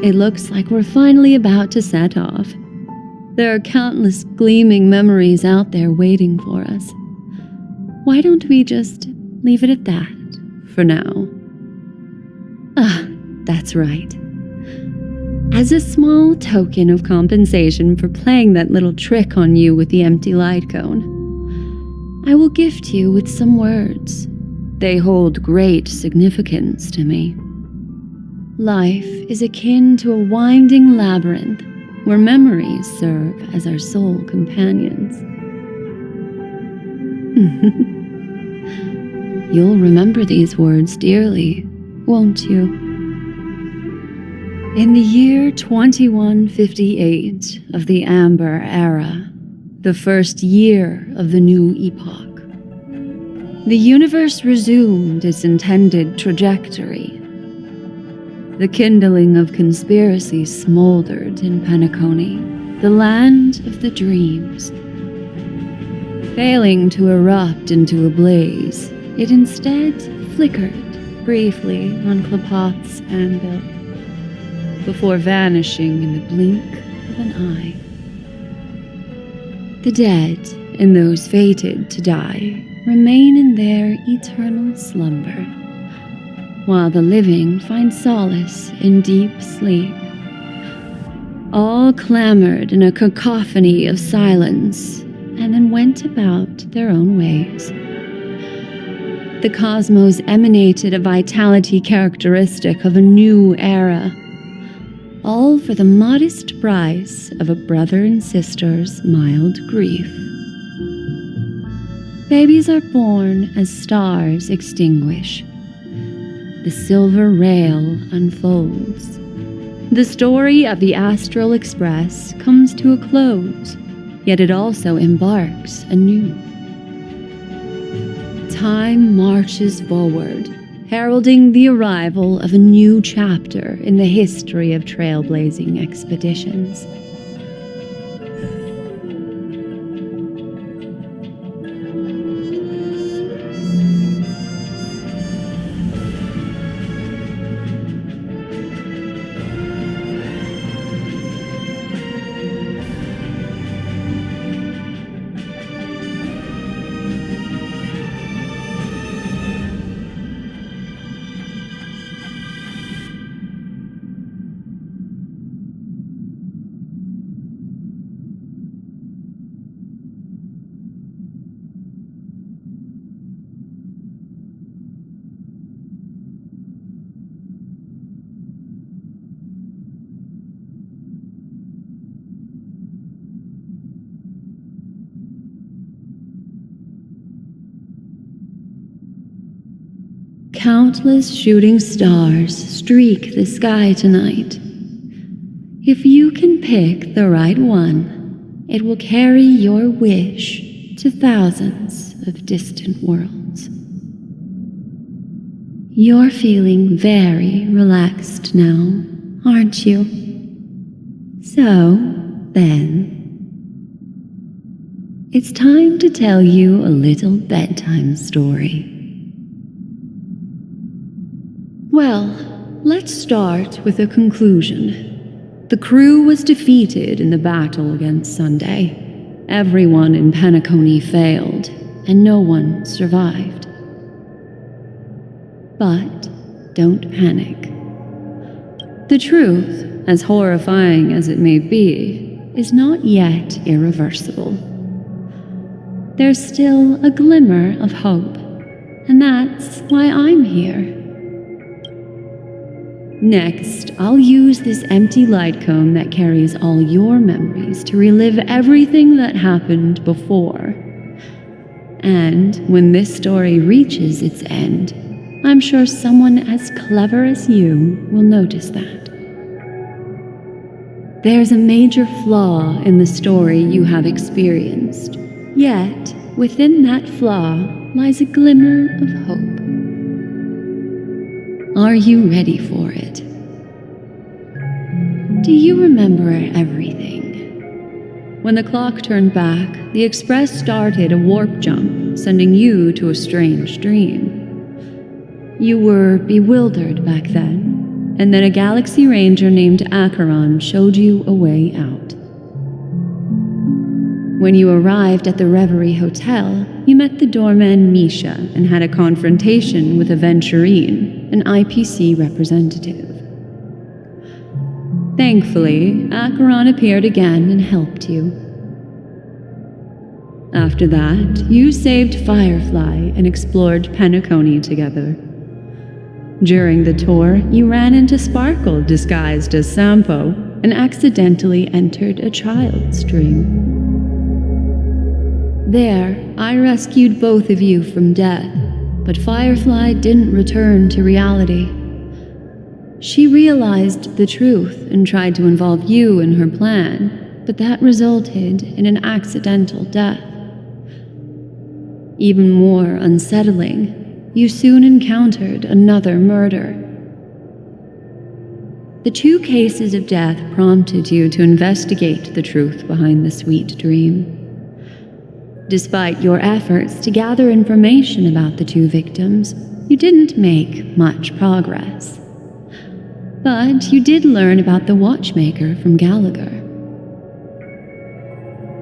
It looks like we're finally about to set off. There are countless gleaming memories out there waiting for us. Why don't we just leave it at that for now? That's right. As a small token of compensation for playing that little trick on you with the empty light cone, I will gift you with some words. They hold great significance to me. Life is akin to a winding labyrinth where memories serve as our sole companions. You'll remember these words dearly, won't you? In the year 2158 of the Amber Era, the first year of the new epoch, the universe resumed its intended trajectory. The kindling of conspiracy smoldered in Penacony, the land of the dreams. Failing to erupt into a blaze, it instead flickered briefly on Klapoth's anvil, before vanishing in the blink of an eye. The dead and those fated to die remain in their eternal slumber, while the living find solace in deep sleep. All clamored in a cacophony of silence, and then went about their own ways. The cosmos emanated a vitality characteristic of a new era, all for the modest price of a brother and sister's mild grief. Babies are born as stars extinguish. The silver rail unfolds. The story of the Astral Express comes to a close, yet it also embarks anew. Time marches forward, heralding the arrival of a new chapter in the history of trailblazing expeditions. Countless shooting stars streak the sky tonight. If you can pick the right one, it will carry your wish to thousands of distant worlds. You're feeling very relaxed now, aren't you? So, then, it's time to tell you a little bedtime story. Well, let's start with a conclusion. The crew was defeated in the battle against Sunday. Everyone in Penacony failed, and no one survived. But don't panic. The truth, as horrifying as it may be, is not yet irreversible. There's still a glimmer of hope, and that's why I'm here. Next, I'll use this empty light cone that carries all your memories to relive everything that happened before. And when this story reaches its end, I'm sure someone as clever as you will notice that. There's a major flaw in the story you have experienced, yet within that flaw lies a glimmer of hope. Are you ready for it? Do you remember everything? When the clock turned back, the Express started a warp jump, sending you to a strange dream. You were bewildered back then, and then a Galaxy Ranger named Acheron showed you a way out. When you arrived at the Reverie Hotel, you met the doorman Misha and had a confrontation with Aventurine, an IPC representative. Thankfully, Acheron appeared again and helped you. After that, you saved Firefly and explored Penacony together. During the tour, you ran into Sparkle disguised as Sampo and accidentally entered a child's dream. There, I rescued both of you from death, but Firefly didn't return to reality. She realized the truth and tried to involve you in her plan, but that resulted in an accidental death. Even more unsettling, you soon encountered another murder. The 2 cases of death prompted you to investigate the truth behind the sweet dream. Despite your efforts to gather information about the 2 victims, you didn't make much progress. But you did learn about the watchmaker from Gallagher.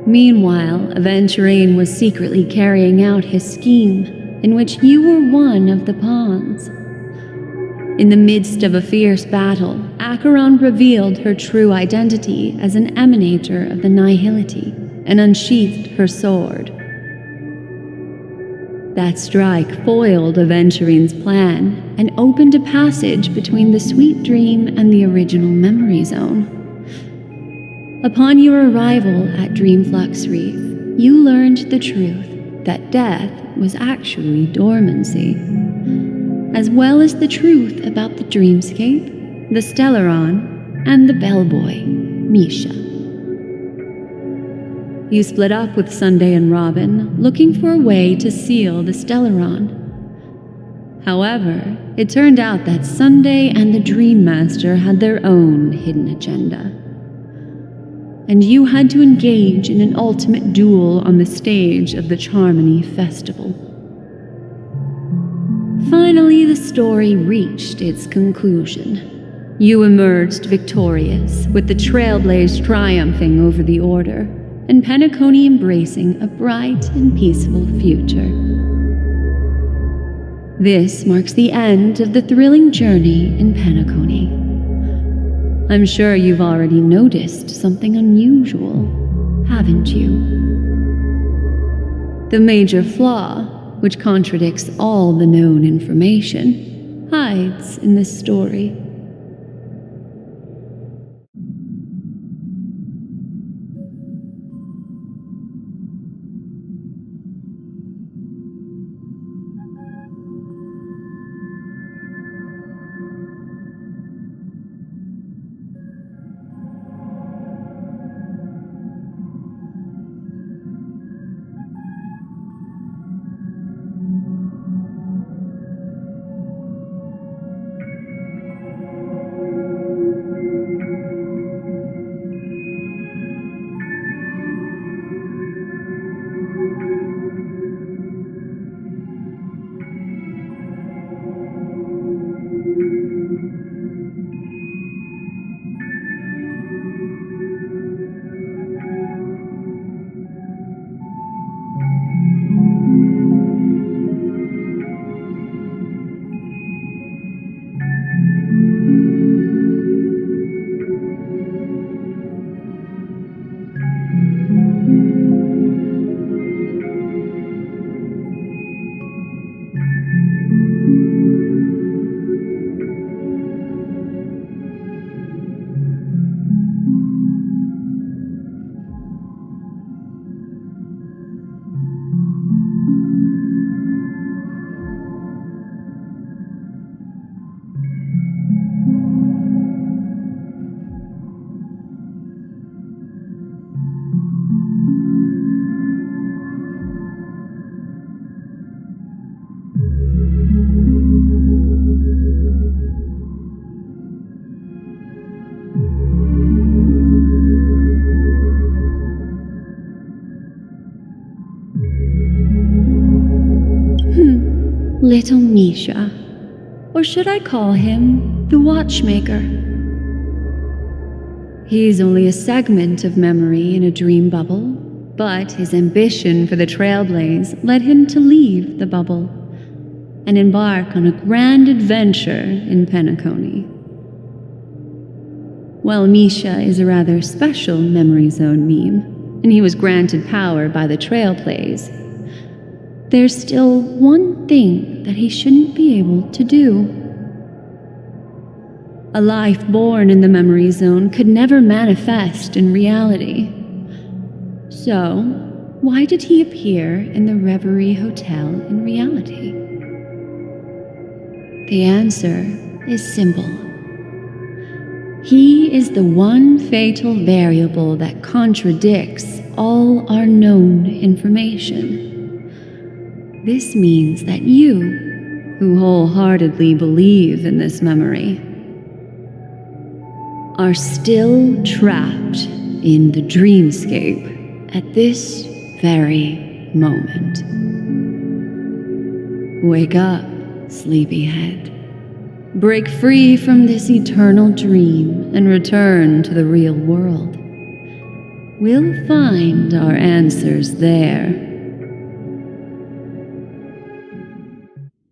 Meanwhile, Aventurine was secretly carrying out his scheme, in which you were one of the pawns. In the midst of a fierce battle, Acheron revealed her true identity as an emanator of the Nihility and unsheathed her sword. That strike foiled Aventurine's plan and opened a passage between the sweet dream and the original memory zone. Upon your arrival at Dreamflux Reef, you learned the truth that death was actually dormancy, as well as the truth about the dreamscape, the Stellaron, and the bellboy, Misha. You split up with Sunday and Robin, looking for a way to seal the Stellaron. However, it turned out that Sunday and the Dream Master had their own hidden agenda. And you had to engage in an ultimate duel on the stage of the Charmony Festival. Finally, the story reached its conclusion. You emerged victorious, with the Trailblaze triumphing over the Order, and Penacony embracing a bright and peaceful future. This marks the end of the thrilling journey in Penacony. I'm sure you've already noticed something unusual, haven't you? The major flaw, which contradicts all the known information, hides in this story. little Misha. Or should I call him the Watchmaker? He's only a segment of memory in a dream bubble, but his ambition for the Trailblaze led him to leave the bubble and embark on a grand adventure in Penacony. While Misha is a rather special memory zone meme, and he was granted power by the Trailblaze, there's still one thing that he shouldn't be able to do. A life born in the memory zone could never manifest in reality. So, why did he appear in the Reverie Hotel in reality? The answer is simple. He is the one fatal variable that contradicts all our known information. This means that you, who wholeheartedly believe in this memory, are still trapped in the dreamscape at this very moment. Wake up, sleepyhead. Break free from this eternal dream and return to the real world. We'll find our answers there.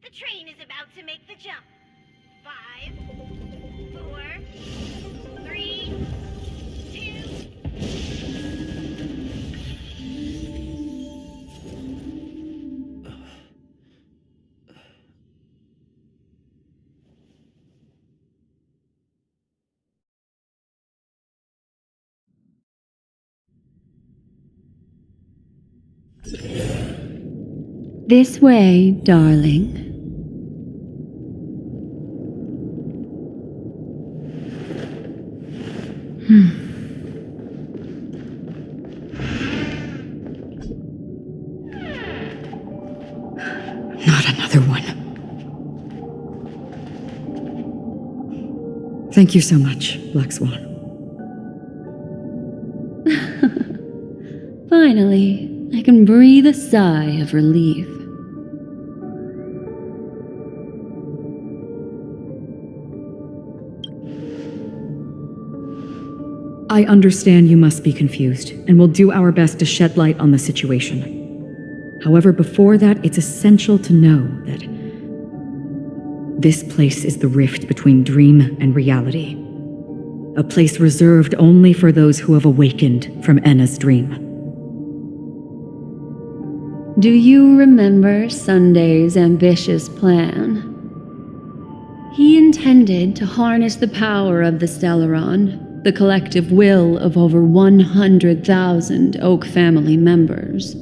The train is about to make the jump. 5, 4, 3, 2. This way, darling. Not another one. Thank you so much, Black Swan. Finally, I can breathe a sigh of relief. I understand you must be confused, and will do our best to shed light on the situation. However, before that, it's essential to know that this place is the rift between dream and reality. A place reserved only for those who have awakened from Enna's dream. Do you remember Sunday's ambitious plan? He intended to harness the power of the Stellaron, the collective will of over 100,000 Oak family members,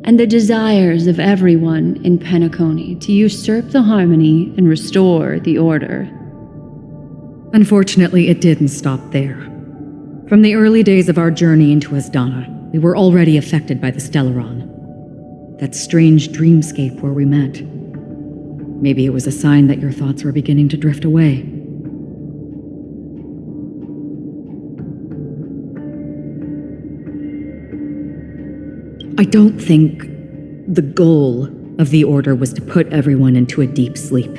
and the desires of everyone in Penacony to usurp the harmony and restore the order. Unfortunately, it didn't stop there. From the early days of our journey into Asdana, we were already affected by the Stellaron. That strange dreamscape where we met. Maybe it was a sign that your thoughts were beginning to drift away. I don't think the goal of the Order was to put everyone into a deep sleep.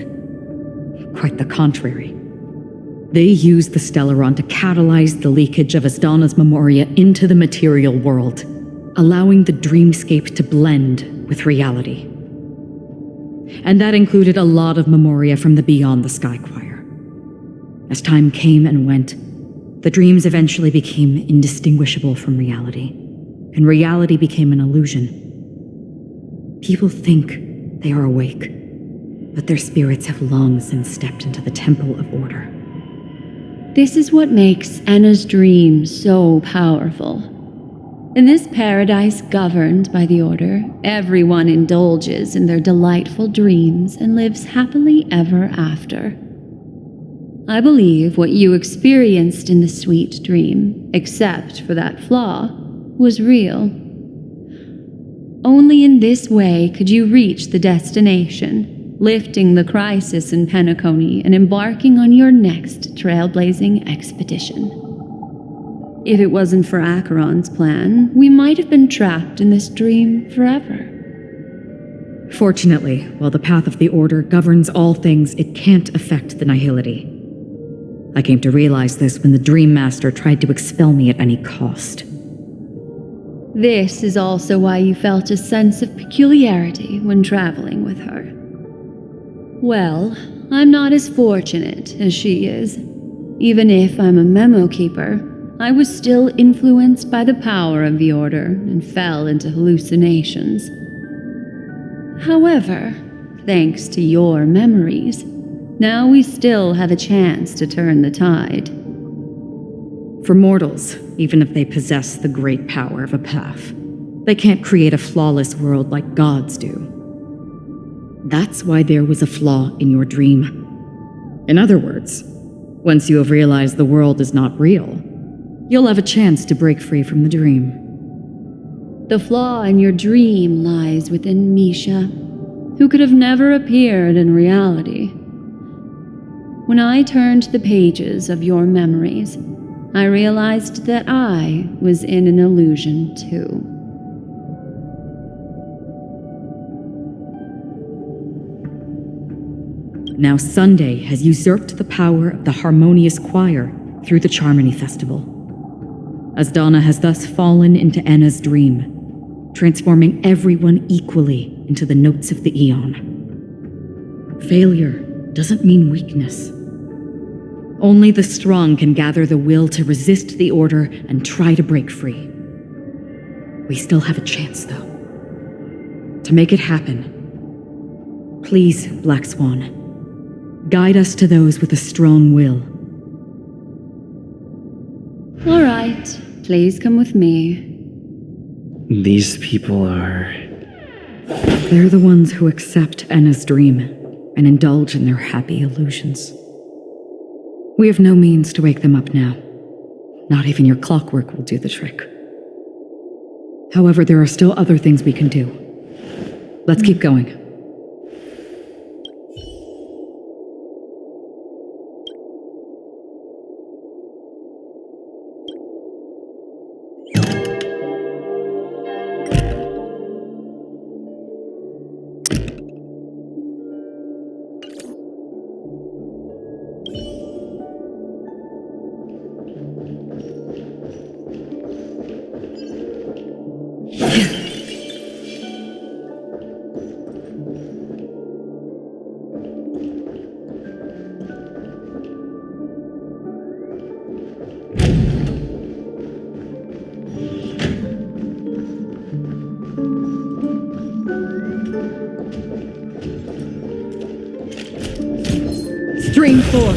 Quite the contrary. They used the Stellaron to catalyze the leakage of Asdana's memoria into the material world, allowing the dreamscape to blend with reality. And that included a lot of memoria from the Beyond the Sky Choir. As time came and went, the dreams eventually became indistinguishable from reality, and reality became an illusion. People think they are awake, but their spirits have long since stepped into the Temple of Order. This is what makes Enna's dream so powerful. In this paradise governed by the Order, everyone indulges in their delightful dreams and lives happily ever after. I believe what you experienced in the sweet dream, except for that flaw, was real. Only in this way could you reach the destination, lifting the crisis in Penacony and embarking on your next trailblazing expedition. If it wasn't for Acheron's plan, we might have been trapped in this dream forever. Fortunately, while the path of the Order governs all things, it can't affect the Nihility. I came to realize this when the Dream Master tried to expel me at any cost. This is also why you felt a sense of peculiarity when traveling with her. Well, I'm not as fortunate as she is. Even if I'm a memo keeper, I was still influenced by the power of the Order and fell into hallucinations. However, thanks to your memories, now we still have a chance to turn the tide. For mortals, even if they possess the great power of a path, they can't create a flawless world like gods do. That's why there was a flaw in your dream. In other words, once you have realized the world is not real, you'll have a chance to break free from the dream. The flaw in your dream lies within Misha, who could have never appeared in reality. When I turned the pages of your memories, I realized that I was in an illusion too. Now Sunday has usurped the power of the Harmonious Choir through the Charmony Festival. Asdana has thus fallen into Enna's dream, transforming everyone equally into the notes of the Aeon. Failure doesn't mean weakness. Only the strong can gather the will to resist the Order and try to break free. We still have a chance, though. To make it happen, please, Black Swan, guide us to those with a strong will. All right, please come with me. These people are... They're the ones who accept Enna's dream and indulge in their happy illusions. We have no means to wake them up now. Not even your clockwork will do the trick. However, there are still other things we can do. Let's keep going. Stream 4.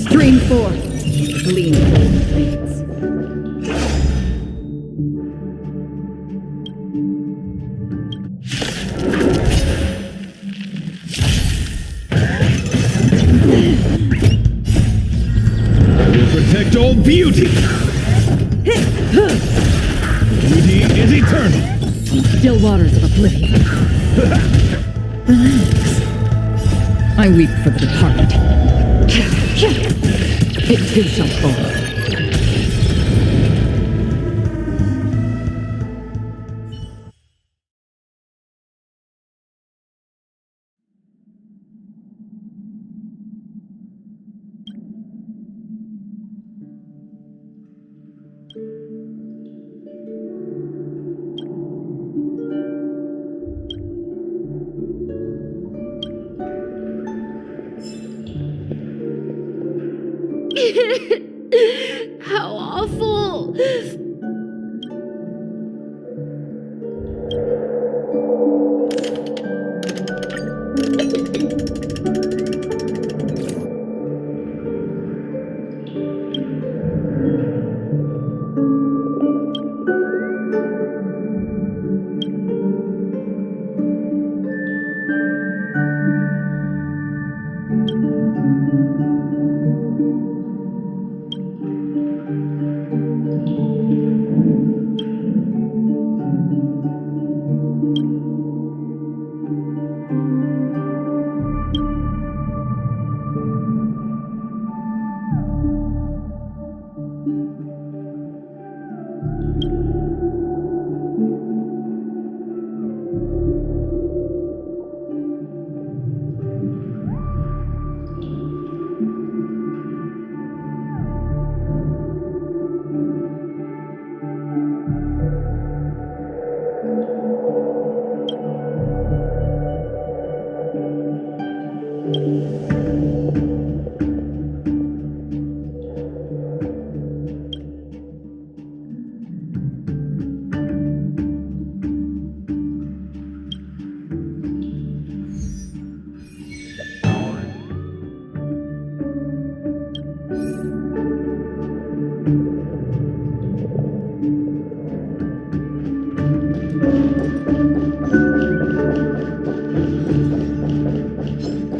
Stream 4. Gleam fades. I will protect all beauty! Beauty is eternal! In still waters of oblivion. Relax. I weep for the departed. It too shall fall. How awful!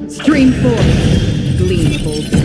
Stream forth, gleam boldly.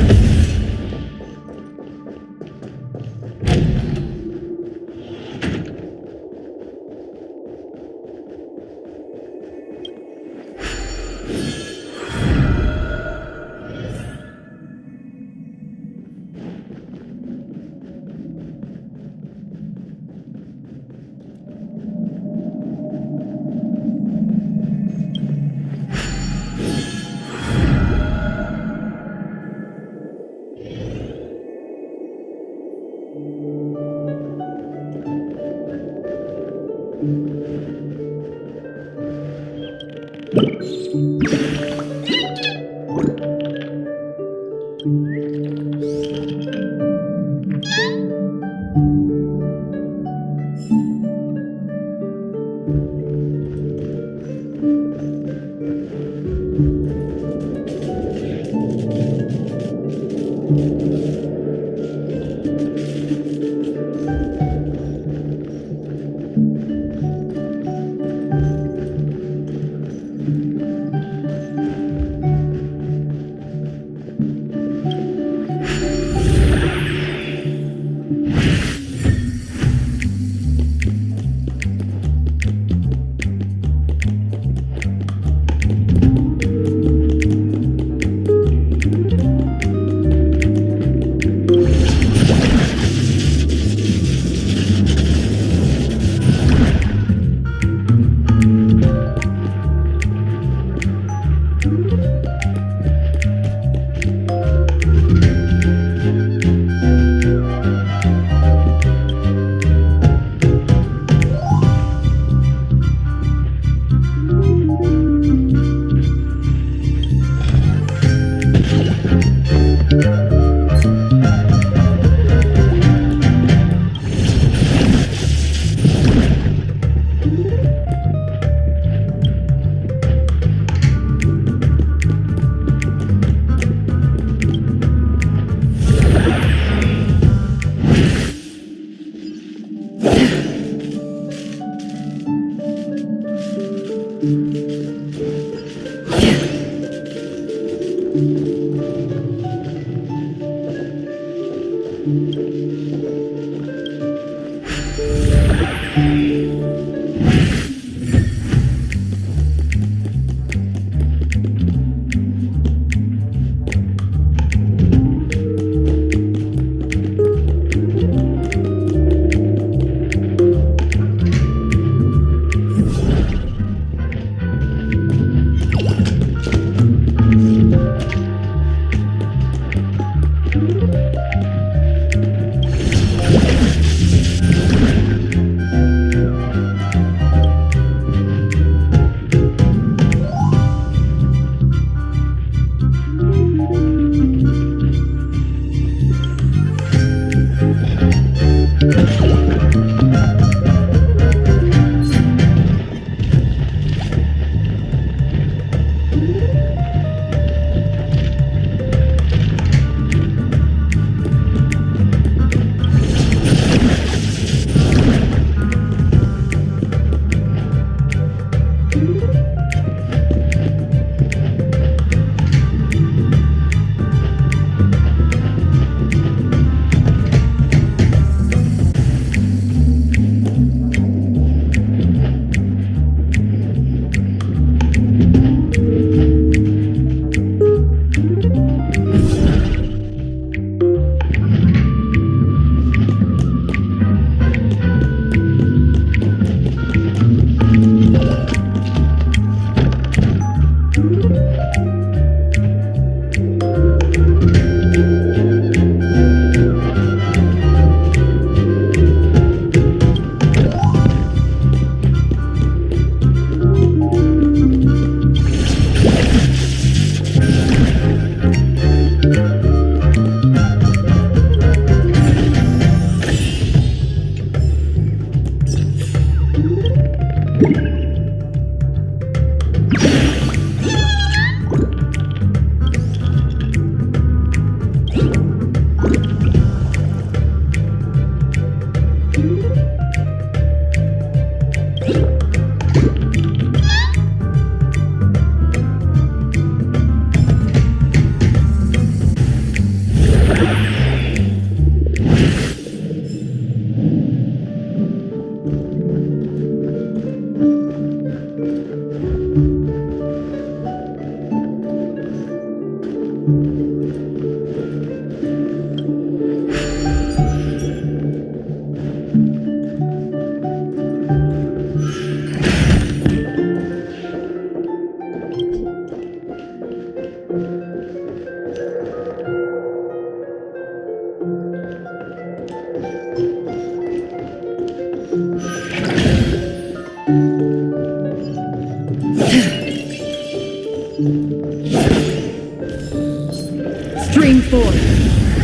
Stream forth,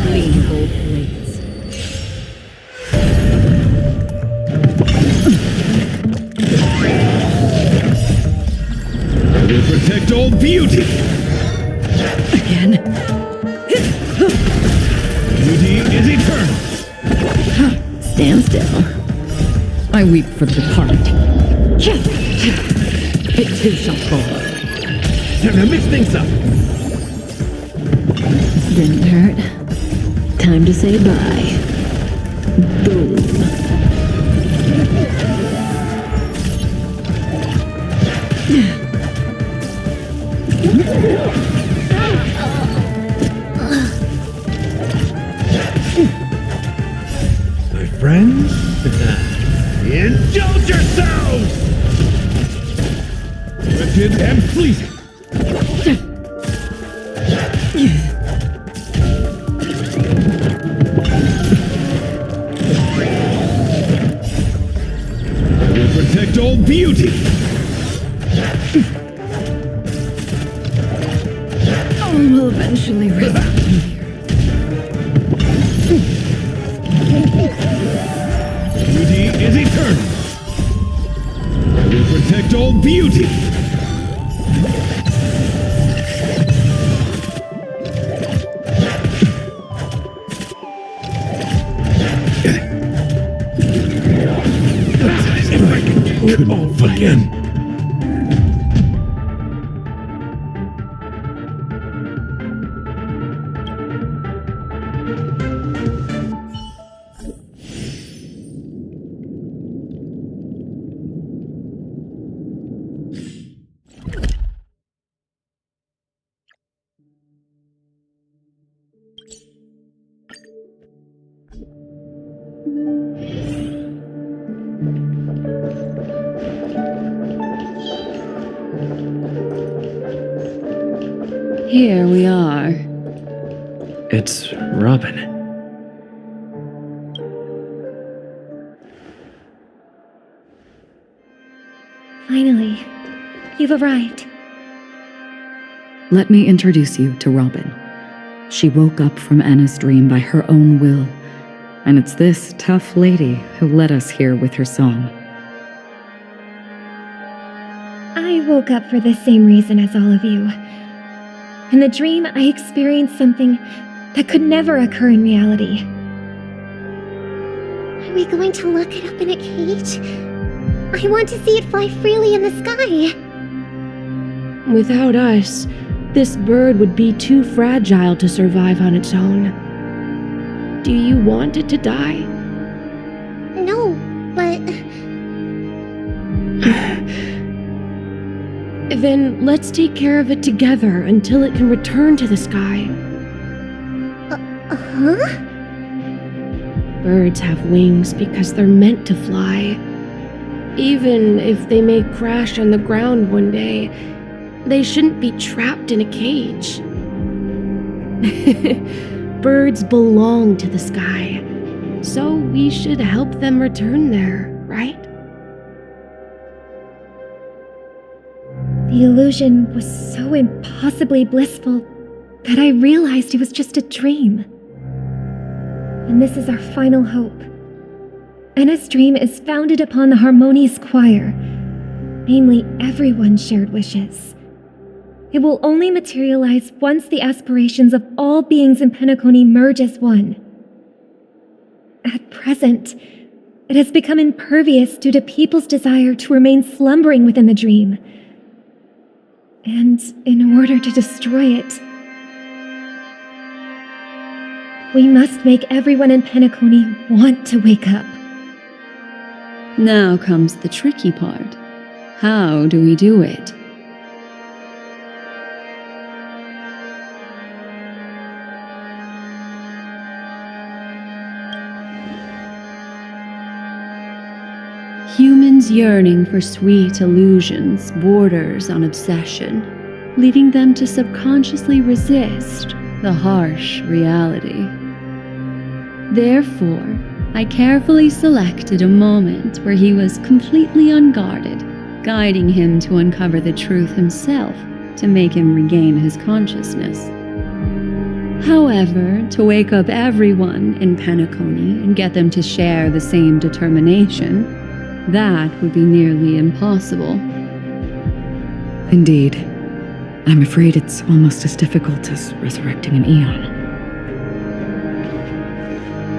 clean gold blades. I will protect all beauty! Again? Beauty is eternal! Stand still. I weep for the departed. It too shall fall. Time to mix things up! Didn't hurt. Time to say bye. Boom. My friends, indulge yourselves! Wicked and fleeting! I will protect all beauty! All will eventually resound here. Beauty is eternal! I will protect all beauty! Couldn't off again. Here we are. It's Robin. Finally, you've arrived. Let me introduce you to Robin. She woke up from Anna's dream by her own will, and it's this tough lady who led us here with her song. I woke up for the same reason as all of you. In the dream, I experienced something that could never occur in reality. Are we going to lock it up in a cage? I want to see it fly freely in the sky. Without us, this bird would be too fragile to survive on its own. Do you want it to die? No, but... Then let's take care of it together until it can return to the sky. Huh? Birds have wings because they're meant to fly. Even if they may crash on the ground one day, they shouldn't be trapped in a cage. Birds belong to the sky, so we should help them return there, right? The illusion was so impossibly blissful that I realized it was just a dream. And this is our final hope. Anna's dream is founded upon the harmonious choir, namely everyone's shared wishes. It will only materialize once the aspirations of all beings in Penacony merge as one. At present, it has become impervious due to people's desire to remain slumbering within the dream. And in order to destroy it, we must make everyone in Penacony want to wake up. Now comes the tricky part. How do we do it? Humans yearning for sweet illusions borders on obsession, leading them to subconsciously resist the harsh reality. Therefore, I carefully selected a moment where he was completely unguarded, guiding him to uncover the truth himself to make him regain his consciousness. However, to wake up everyone in Penacony and get them to share the same determination, that would be nearly impossible. Indeed. I'm afraid it's almost as difficult as resurrecting an Eon.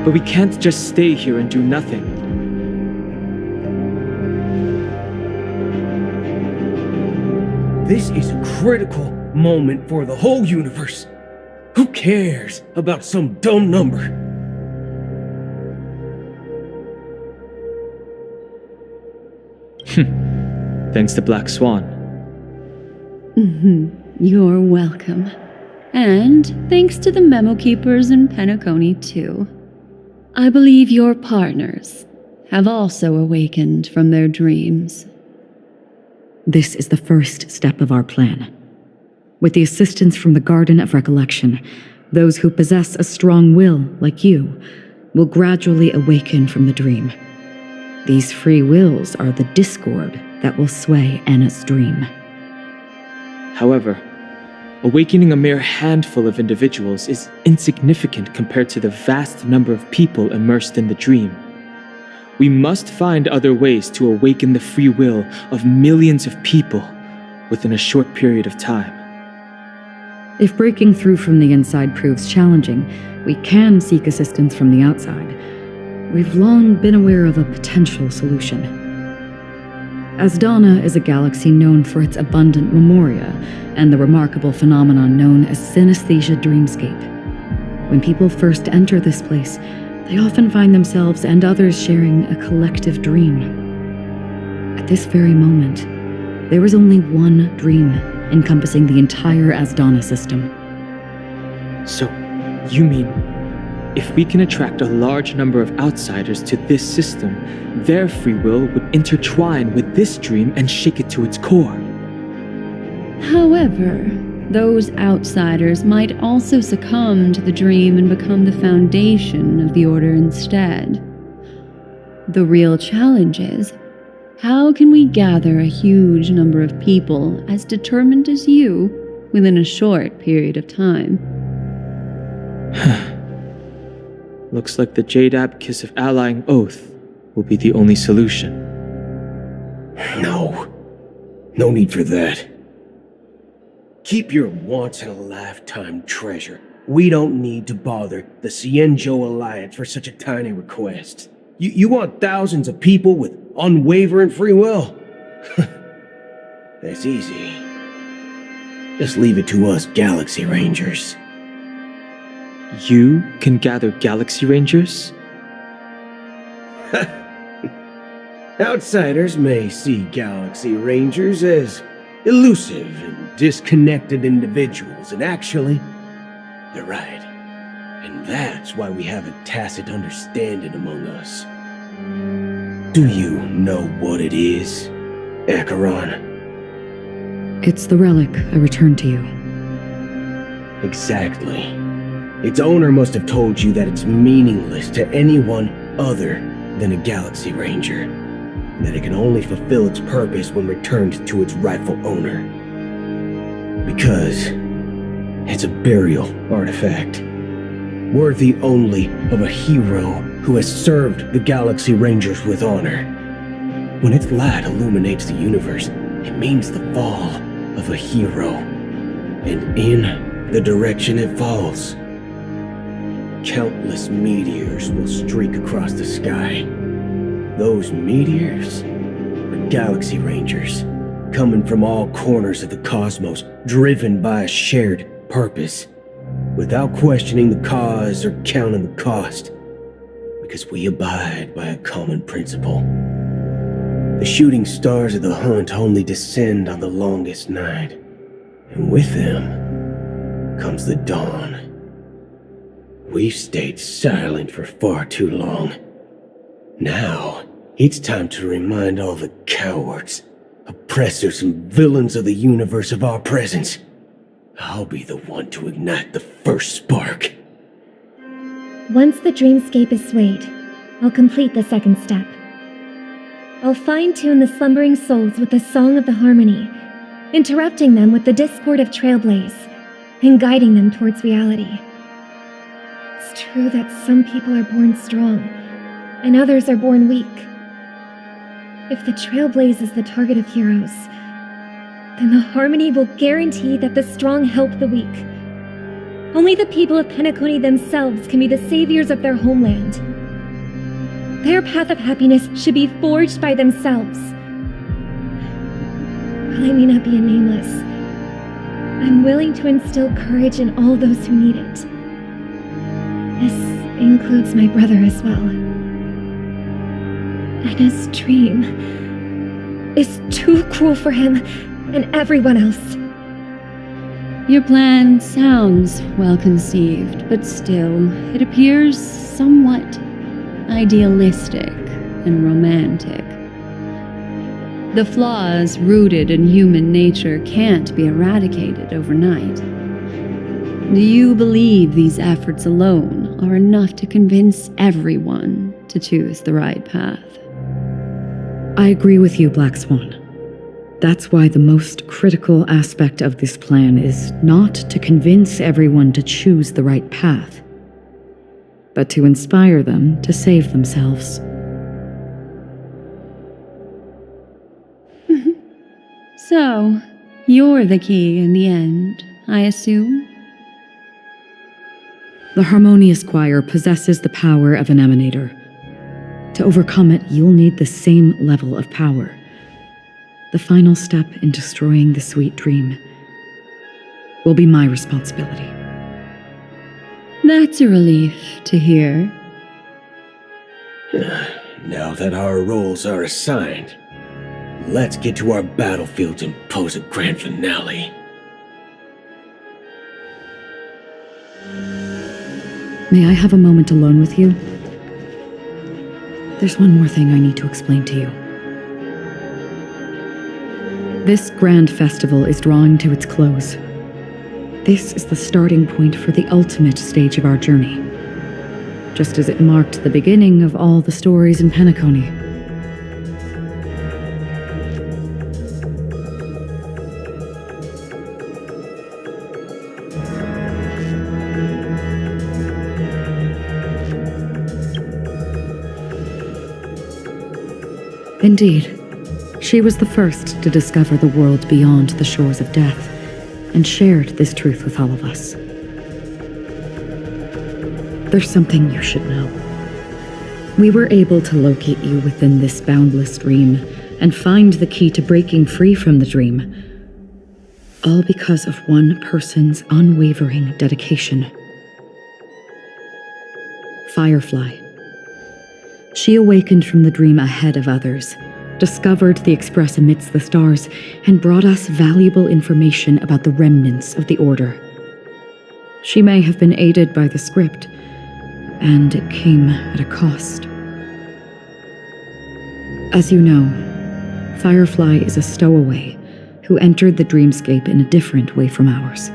But we can't just stay here and do nothing. This is a critical moment for the whole universe. Who cares about some dumb number? Thanks to Black Swan. You're welcome. And thanks to the memo keepers in Penacony, too. I believe your partners have also awakened from their dreams. This is the first step of our plan. With the assistance from the Garden of Recollection, those who possess a strong will, like you, will gradually awaken from the dream. These free wills are the discord that will sway Anna's dream. However, awakening a mere handful of individuals is insignificant compared to the vast number of people immersed in the dream. We must find other ways to awaken the free will of millions of people within a short period of time. If breaking through from the inside proves challenging, we can seek assistance from the outside. We've long been aware of a potential solution. Asdana is a galaxy known for its abundant memoria and the remarkable phenomenon known as synesthesia dreamscape. When people first enter this place, they often find themselves and others sharing a collective dream. At this very moment, there is only one dream encompassing the entire Asdana system. So, you mean, if we can attract a large number of outsiders to this system, their free will would intertwine with this dream and shake it to its core? However, those outsiders might also succumb to the dream and become the foundation of the Order instead. The real challenge is, how can we gather a huge number of people as determined as you within a short period of time? Looks like the Jade Abacus of Allying Oath will be the only solution. No. No need for that. Keep your once-in-a-lifetime treasure. We don't need to bother the Cienjo Alliance for such a tiny request. You want thousands of people with unwavering free will? That's easy. Just leave it to us Galaxy Rangers. You can gather Galaxy Rangers? Outsiders may see Galaxy Rangers as elusive and disconnected individuals, and actually, they're right. And that's why we have a tacit understanding among us. Do you know what it is, Acheron? It's the relic I returned to you. Exactly. Its owner must have told you that it's meaningless to anyone other than a Galaxy Ranger, and that it can only fulfill its purpose when returned to its rightful owner. Because it's a burial artifact, worthy only of a hero who has served the Galaxy Rangers with honor. When its light illuminates the universe, it means the fall of a hero, and in the direction it falls, countless meteors will streak across the sky. Those meteors are Galaxy Rangers, coming from all corners of the cosmos, driven by a shared purpose, without questioning the cause or counting the cost, because we abide by a common principle. The shooting stars of the hunt only descend on the longest night, and with them comes the dawn. We've stayed silent for far too long. Now It's time to remind all the cowards, oppressors, and villains of the universe of our presence. I'll be the one to ignite the first spark. Once the dreamscape is swayed, I'll complete the second step. I'll fine-tune the slumbering souls with the song of the harmony, interrupting them with the discord of Trailblaze, and guiding them towards reality. It's true that some people are born strong, and others are born weak. If the Trailblaze is the target of heroes, then the harmony will guarantee that the strong help the weak. Only the people of Penacony themselves can be the saviors of their homeland. Their path of happiness should be forged by themselves. While I may not be a nameless, I'm willing to instill courage in all those who need it. This includes my brother as well. Anna's dream is too cruel for him and everyone else. Your plan sounds well conceived, but still, it appears somewhat idealistic and romantic. The flaws rooted in human nature can't be eradicated overnight. Do you believe these efforts alone are enough to convince everyone to choose the right path? I agree with you, Black Swan. That's why the most critical aspect of this plan is not to convince everyone to choose the right path, but to inspire them to save themselves. So, you're the key in the end, I assume? The Harmonious Choir possesses the power of an emanator. To overcome it, you'll need the same level of power. The final step in destroying the sweet dream will be my responsibility. That's a relief to hear. Now that our roles are assigned, let's get to our battlefields and pose a grand finale. May I have a moment alone with you? There's one more thing I need to explain to you. This grand festival is drawing to its close. This is the starting point for the ultimate stage of our journey, just as it marked the beginning of all the stories in Penacony. Indeed, she was the first to discover the world beyond the shores of death, and shared this truth with all of us. There's something you should know. We were able to locate you within this boundless dream, and find the key to breaking free from the dream, all because of one person's unwavering dedication. Firefly. She awakened from the dream ahead of others, discovered the Express amidst the stars, and brought us valuable information about the remnants of the Order. She may have been aided by the script, and it came at a cost. As you know, Firefly is a stowaway who entered the dreamscape in a different way from ours.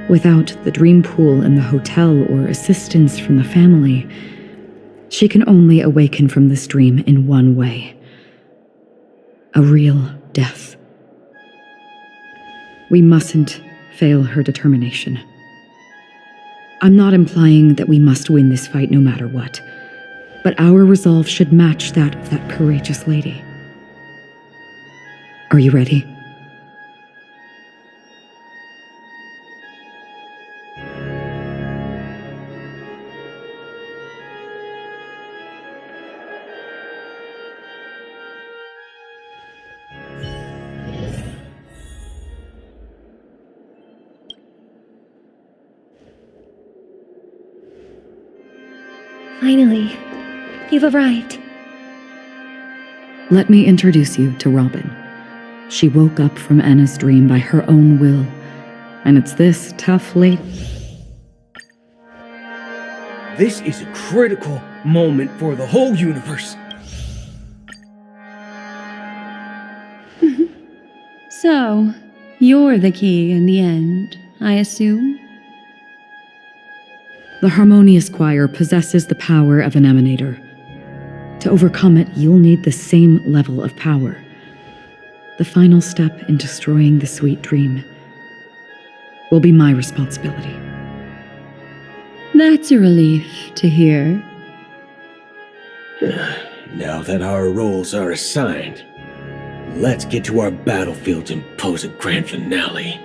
Without the dream pool in the hotel or assistance from the family, she can only awaken from this dream in one way: a real death. We mustn't fail her determination. I'm not implying that we must win this fight no matter what, but our resolve should match that of that courageous lady. Are you ready? Finally, you've arrived. Let me introduce you to Robin. She woke up from Anna's dream by her own will, and it's this tough lady. This is a critical moment for the whole universe. So, you're the key in the end, I assume? The harmonious choir possesses the power of an emanator. To overcome it, you'll need the same level of power. The final step in destroying the sweet dream will be my responsibility. That's a relief to hear. Now that our roles are assigned, let's get to our battlefields and pose a grand finale.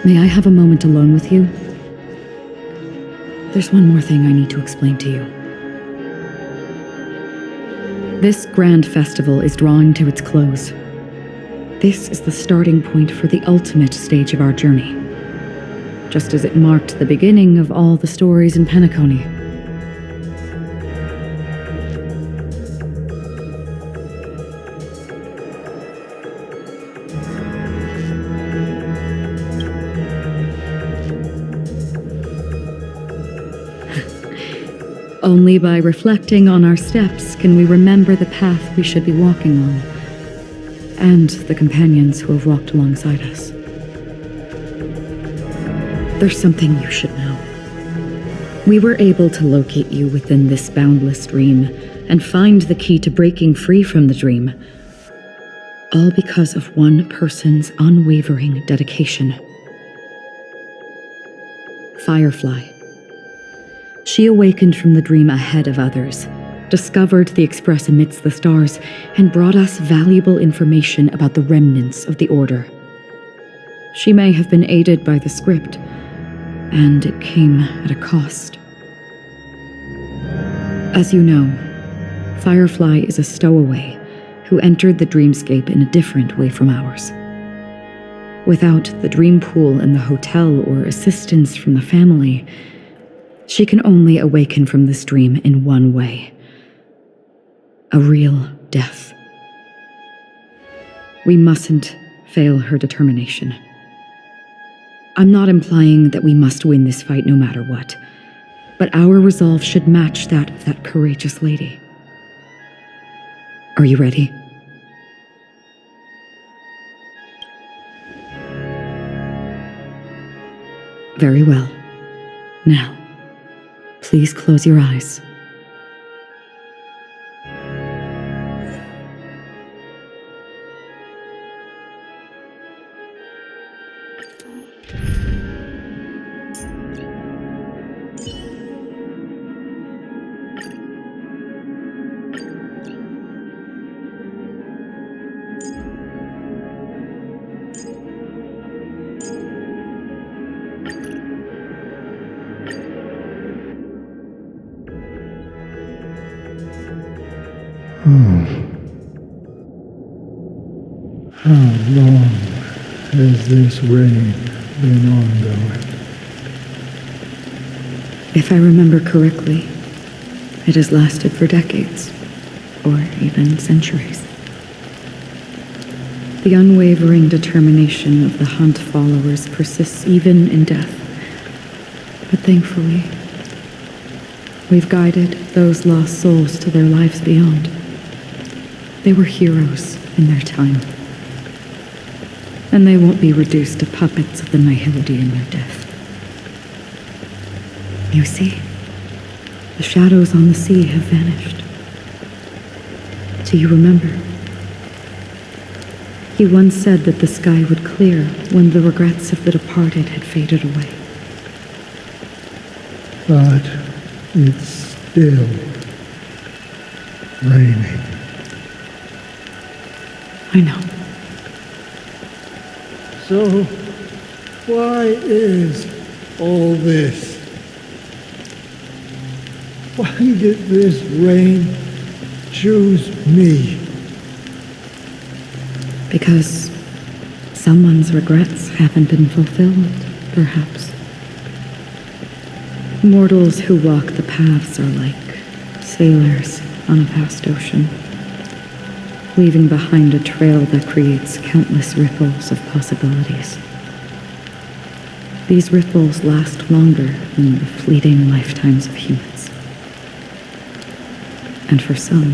May I have a moment alone with you? There's one more thing I need to explain to you. This grand festival is drawing to its close. This is the starting point for the ultimate stage of our journey, just as it marked the beginning of all the stories in Penacony. Only by reflecting on our steps can we remember the path we should be walking on, and the companions who have walked alongside us. There's something you should know. We were able to locate you within this boundless dream and find the key to breaking free from the dream, all because of one person's unwavering dedication. Firefly. She awakened from the dream ahead of others, discovered the Express amidst the stars, and brought us valuable information about the remnants of the Order. She may have been aided by the script, and it came at a cost. As you know, Firefly is a stowaway who entered the dreamscape in a different way from ours. Without the dream pool in the hotel or assistance from the family, she can only awaken from this dream in one way: a real death. We mustn't fail her determination. I'm not implying that we must win this fight no matter what, but our resolve should match that of that courageous lady. Are you ready? Very well. Now, please close your eyes. How long has this rain been ongoing? If I remember correctly, it has lasted for decades, or even centuries. The unwavering determination of the Hunt followers persists even in death. But thankfully, we've guided those lost souls to their lives beyond. They were heroes in their time, and they won't be reduced to puppets of the Nihility in their death. You see, the shadows on the sea have vanished. Do you remember? He once said that the sky would clear when the regrets of the departed had faded away. But it's still raining. I know. So, why is all this? Why did this rain choose me? Because someone's regrets haven't been fulfilled, perhaps. Mortals who walk the paths are like sailors on a vast ocean, leaving behind a trail that creates countless ripples of possibilities. These ripples last longer than the fleeting lifetimes of humans. And for some,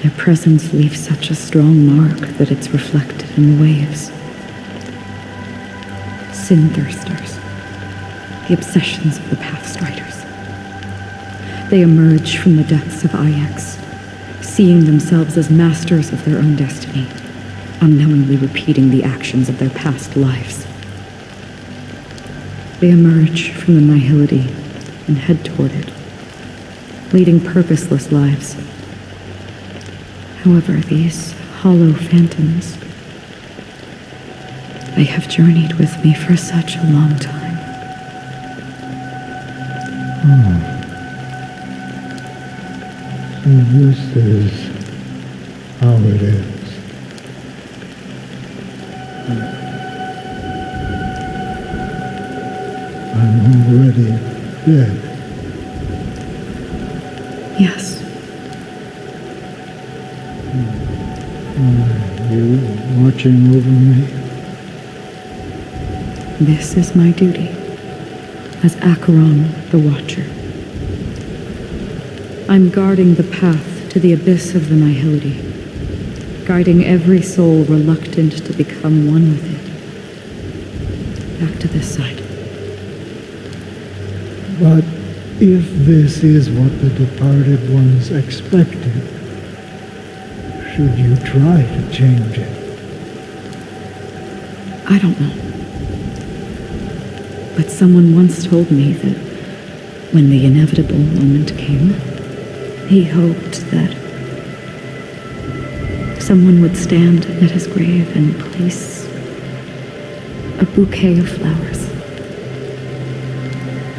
Their presence leaves such a strong mark that it's reflected in the waves. Sin-thirsters, the obsessions of the Pathstriders. They emerge from the depths of Ix, seeing themselves as masters of their own destiny, unknowingly repeating the actions of their past lives. They emerge from the nihility and head toward it, leading purposeless lives. However, these hollow phantoms, they have journeyed with me for such a long time. So this is how it is. I'm already dead. Yes. Are you watching over me? This is my duty as Acheron the Watcher. I'm guarding the path to the abyss of the nihility, guiding every soul reluctant to become one with it. Back to this side. But if this is what the departed ones expected, should you try to change it? I don't know. But someone once told me that when the inevitable moment came, he hoped that someone would stand at his grave and place a bouquet of flowers.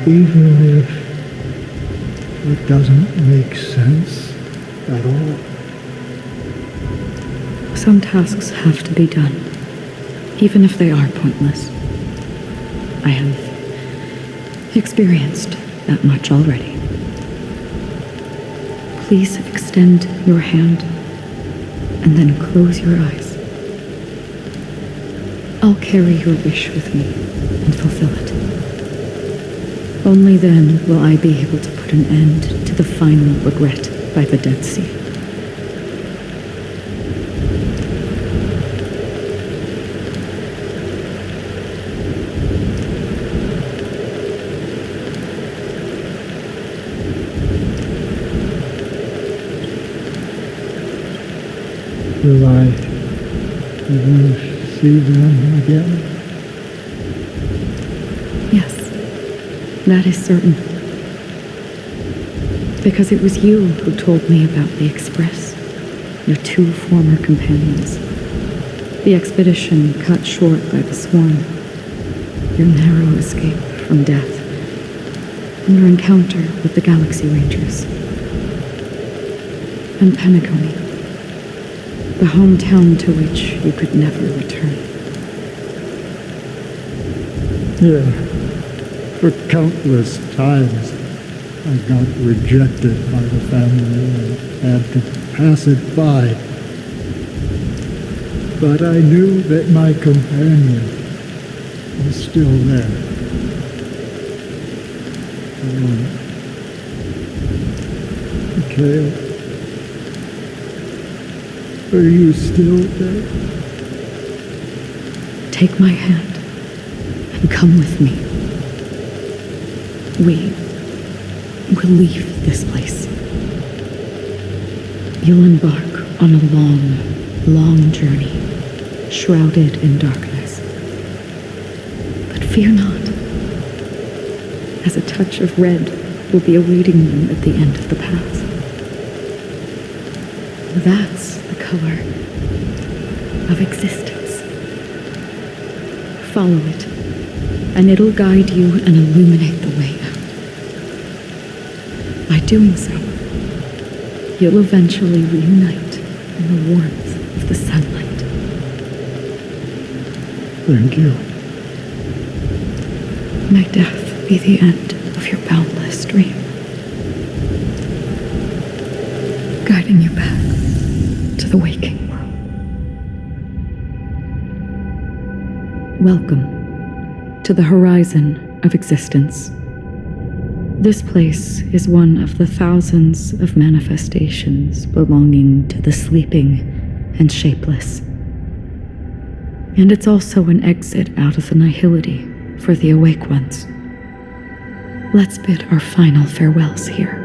Even if it doesn't make sense at all. Some tasks have to be done, even if they are pointless. I have experienced that much already. Please extend your hand and then close your eyes. I'll carry your wish with me and fulfill it. Only then will I be able to put an end to the final regret by the Dead Sea. Will I ever see them again? Yes, that is certain. Because it was you who told me about the Express, your two former companions. The expedition cut short by the swarm, your narrow escape from death, and your encounter with the Galaxy Rangers. And Penacony, the hometown to which you could never return. Yeah, for countless times I got rejected by the family and had to pass it by. But I knew that my companion was still there. Mikhail, are you still there? Take my hand and come with me. We will leave this place. You'll embark on a long, long journey, shrouded in darkness. But fear not, as a touch of red will be awaiting you at the end of the path. That's the color of existence. Follow it, and it'll guide you and illuminate the way out. By doing so, you'll eventually reunite in the warmth of the sunlight. Thank you. May death be the end of your boundless dream, guiding you back to the waking world. Welcome to the horizon of existence. This place is one of the thousands of manifestations belonging to the sleeping and shapeless. And it's also an exit out of the nihility for the awake ones. Let's bid our final farewells here.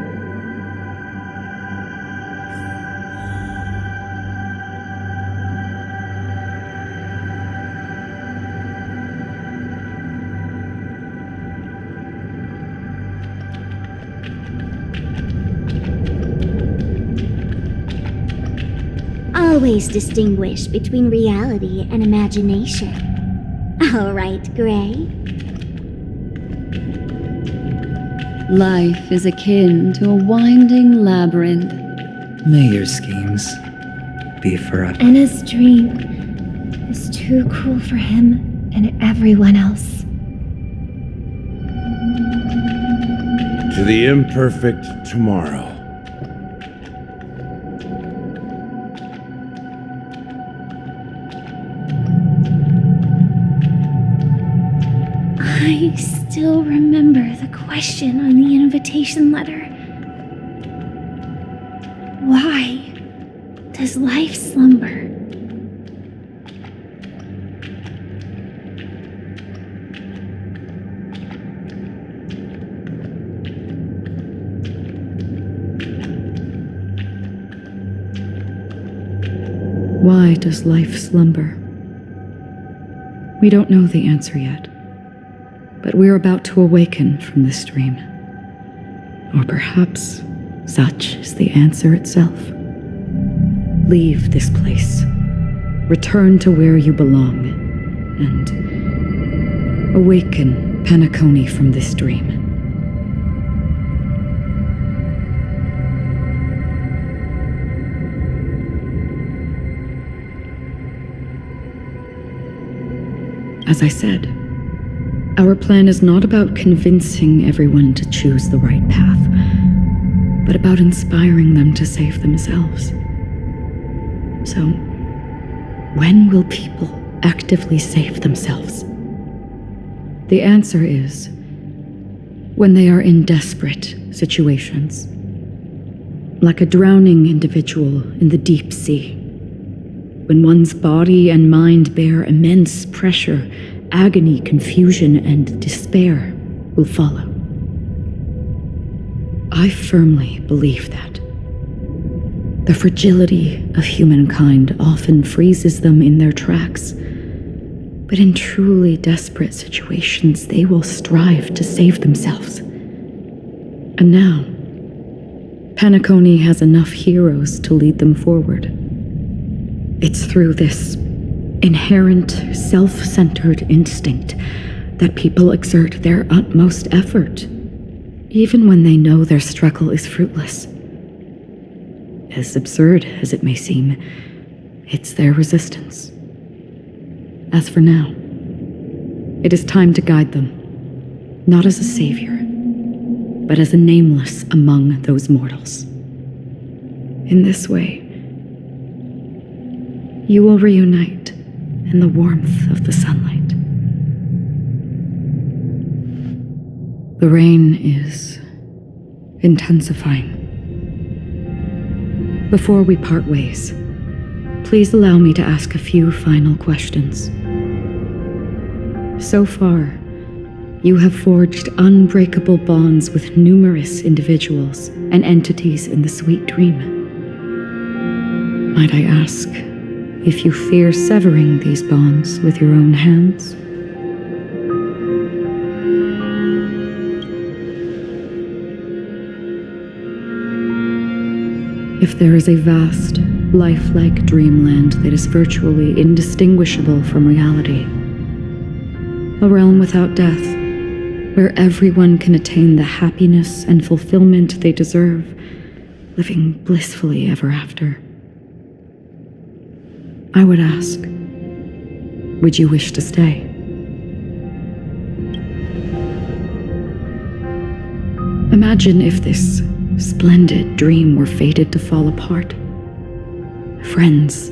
Always distinguish between reality and imagination. All right, Gray. Life is akin to a winding labyrinth. May your schemes be forever. And his dream is too cruel for him and everyone else. To the imperfect tomorrow. I still remember the question on the invitation letter. Why does life slumber? Why does life slumber? We don't know the answer yet, but we're about to awaken from this dream. Or perhaps such is the answer itself. Leave this place, return to where you belong, and awaken Penacony from this dream. As I said, our plan is not about convincing everyone to choose the right path, but about inspiring them to save themselves. So, when will people actively save themselves? The answer is when they are in desperate situations, like a drowning individual in the deep sea. When one's body and mind bear immense pressure, agony, confusion, and despair will follow. I firmly believe that. The fragility of humankind often freezes them in their tracks, but in truly desperate situations, they will strive to save themselves. And now, Penacony has enough heroes to lead them forward. It's through this inherent self-centered instinct that people exert their utmost effort, even when they know their struggle is fruitless. As absurd as it may seem, it's their resistance. As for now, it is time to guide them, not as a savior, but as a nameless among those mortals. In this way, you will reunite in the warmth of the sunlight. The rain is intensifying. Before we part ways, please allow me to ask a few final questions. So far, you have forged unbreakable bonds with numerous individuals and entities in the sweet dream. Might I ask if you fear severing these bonds with your own hands? If there is a vast, lifelike dreamland that is virtually indistinguishable from reality, a realm without death, where everyone can attain the happiness and fulfillment they deserve, living blissfully ever after, I would ask, would you wish to stay? Imagine if this splendid dream were fated to fall apart. Friends,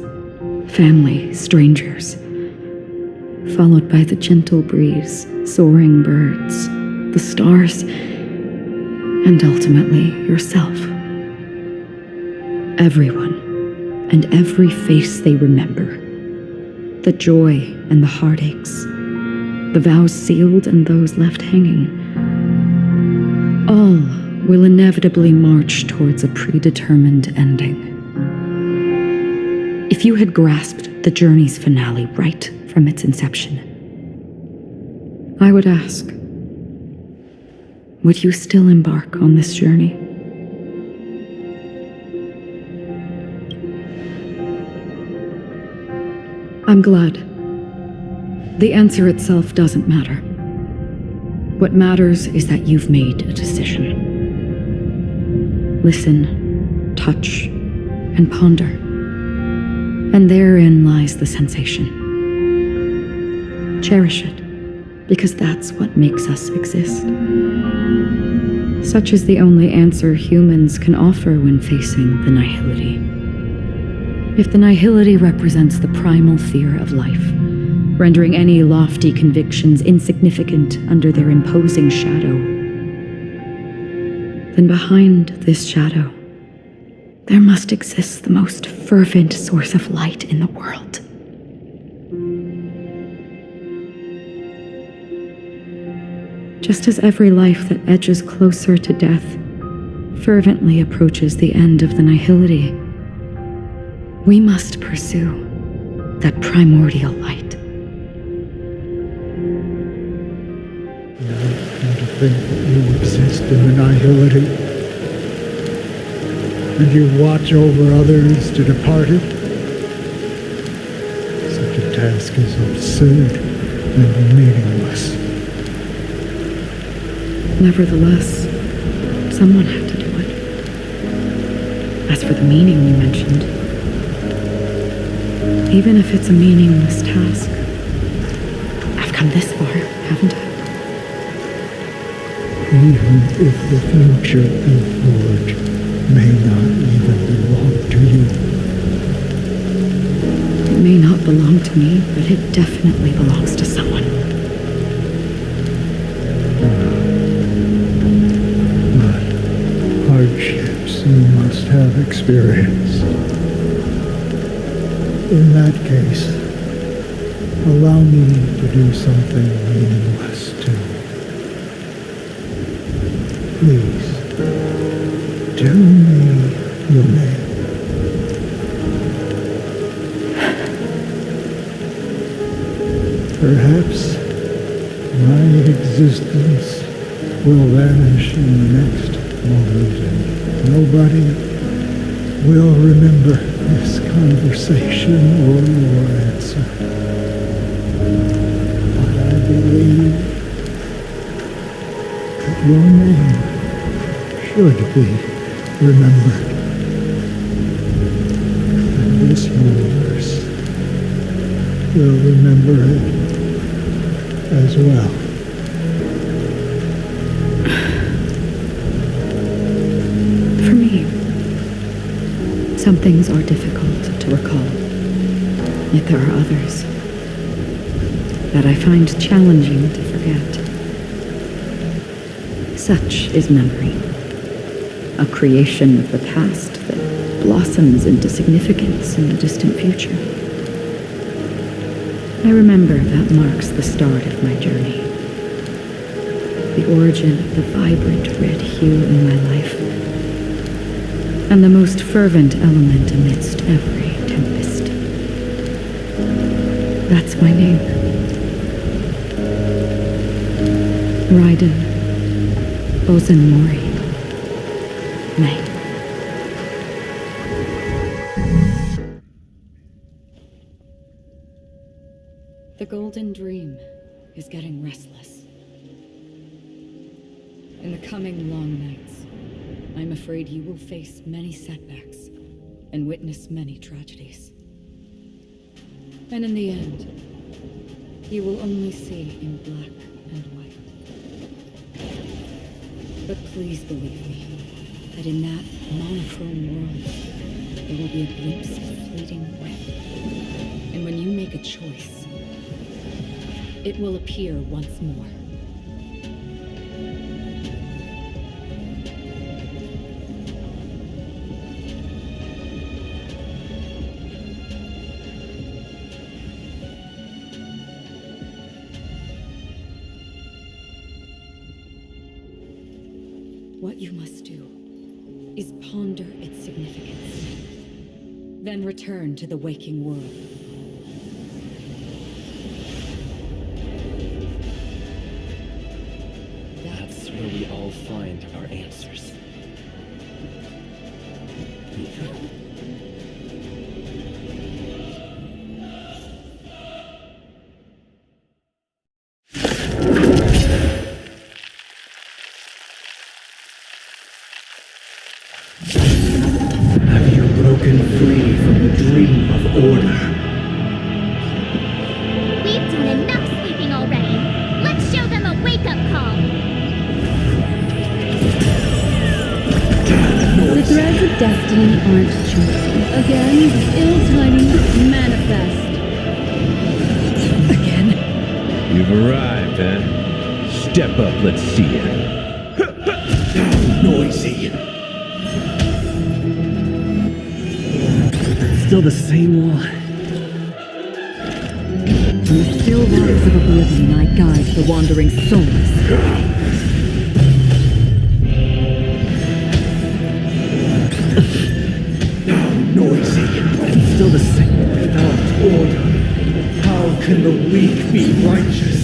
family, strangers, followed by the gentle breeze, soaring birds, the stars, and ultimately yourself. Everyone and every face they remember. The joy and the heartaches. The vows sealed and those left hanging. All will inevitably march towards a predetermined ending. If you had grasped the journey's finale right from its inception, I would ask, would you still embark on this journey? I'm glad. The answer itself doesn't matter. What matters is that you've made a decision. Listen, touch, and ponder. And therein lies the sensation. Cherish it, because that's what makes us exist. Such is the only answer humans can offer when facing the nihility. If the nihility represents the primal fear of life, rendering any lofty convictions insignificant under their imposing shadow, then behind this shadow, there must exist the most fervent source of light in the world. Just as every life that edges closer to death fervently approaches the end of the nihility, we must pursue that primordial light. And to think that you exist in the nihility, and you watch over others to depart it. Such a task is absurd and meaningless. Nevertheless, someone had to do it. As for the meaning you mentioned, even if it's a meaningless task, I've come this far, haven't I? Even if the future you forge may not even belong to you. It may not belong to me, but it definitely belongs to someone. But hardships you must have experienced. In that case, allow me to do something meaningless too. Please, tell me your name. Perhaps my existence will vanish in the next moment and nobody will remember this conversation or your answer. But I believe that your name should be remembered. And this universe will remember it as well. For me, some things are difficult to recall, yet there are others that I find challenging to forget. Such is memory, a creation of the past that blossoms into significance in the distant future. I remember that marks the start of my journey, the origin of the vibrant red hue in my life, and the most fervent element amidst every tempest. That's my name. Raiden Ozenmori. May. The Golden Dream is getting restless. In the coming long nights, I'm afraid you will face many setbacks and witness many tragedies. And in the end, you will only see in black and white. But please believe me, that in that monochrome world, there will be a glimpse of fleeting red. And when you make a choice, it will appear once more. What you must do is ponder its significance. Then return to the waking world. That's where we all find our answers. Have you broken free from the dream of order? We've done enough sleeping already. Let's show them a wake-up call. The threads of destiny aren't chosen. Again, ill tidings manifest. Again? You've arrived, huh? Step up, let's see ya. Noisy. Still the same wall. In the still waters of oblivion, I guide the wandering souls. Noisy. Still the same. Without order, how can the weak be righteous?